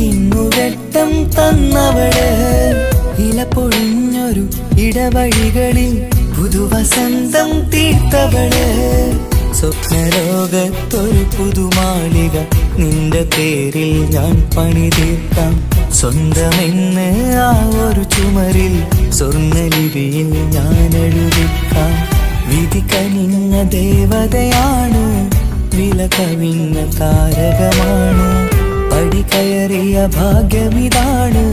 ഇന്നുവെട്ടം തന്നവള്. ഇല പൊഴിഞ്ഞൊരു ഇടവഴികളിൽ പുതുവസന്തം തീർത്തവള്. സ്വപ്നലോകത്തൊരു പുതുമാളിക നിന്റെ പേരിൽ ഞാൻ പണി തീർക്കാം. സ്വന്തമെന്ന് ആ ഒരു ചുമരിൽ സ്വർണ്ണലിപിയിൽ ഞാൻ എഴുതിക്കാം. വിധി കനിഞ്ഞ ദേവതയാണ്. വില കവിഞ്ഞ താരകമാണ്. പടി കയറിയ ഭാഗ്യമിതാണ്.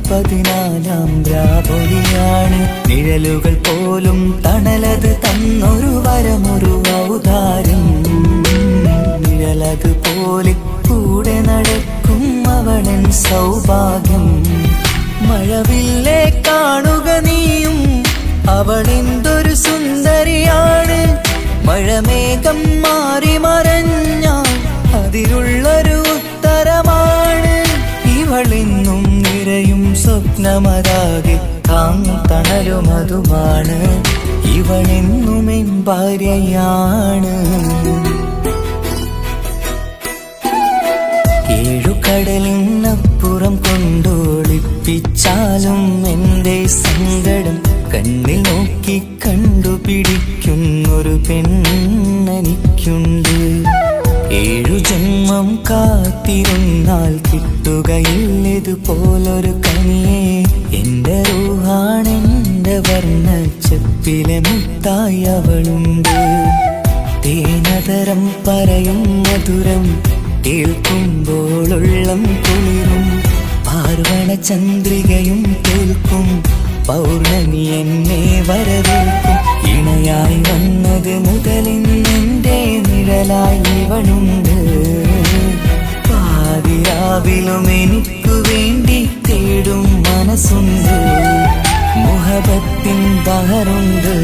14-ാം രാപൊലിയാണ്. നിഴലുകൾ പോലും തണലത് തന്നൊരു വരമൊരു ഔദാര്യം. നിഴലത് പോലെ കൂടെ നടക്കും അവളൻ സൗഭാഗ്യം. മഴവില്ലേ കാണുക നീയും അവളെന്തൊരു സുന്ദരിയാണ്. മഴമേഘം മാറി മറഞ്ഞാൽ അതിലുള്ളൊരു ഉത്തരമാണ്. ഇവളെന്നും നിറയും സ്വപ്നമതാകെ തണലുമതുമാണ്. ഇവളെന്നും എൻ ഭാര്യയാണ്. 7 കടലിനപ്പുറം കൊണ്ടോളിപ്പിച്ചാലും എൻ്റെ സങ്കടം കണ്ണിൽ നോക്കി കണ്ടുപിടിക്കുന്നൊരു പെണ്ണെനിക്കുണ്ട്. 7 ജന്മം കാത്തിരുന്നാൽ കിട്ടുകയില്ലതുപോലൊരു കനിയെ. എൻ്റെ റൂഹാണെൻ്റെ വർണ്ണച്ചപ്പിലെ മുത്തായി അവളുണ്ട്. തേനതരം പറയും മധുരം കേൾക്കുമ്പോളുള്ളം കുളിരും പാർവണ ചന്ദ്രികയും കേൾക്കും പൗർണമി എന്നെ വരവേൽക്കും ഇണയായി വന്നത് മുതലിന്നെൻ്റെ നിഴലായി ഇവളുണ്ട് പാതിരാവിലും എനിക്കു വേണ്ടി തേടും മനസ്സുണ്ട് മുഹബത്തിൻ ബഹറുണ്ട്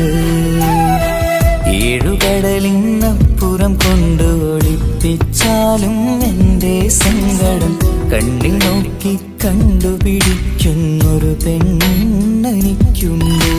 ഏഴുകടലിന്നപ്പുറം കൊണ്ട് ഒളിപ്പിച്ചാലും എൻ്റെ സങ്കടം കണ്ണിൽ നോക്കി കണ്ടുപിടിക്കുന്നൊരു പെണ്ണെനിക്കുണ്ട്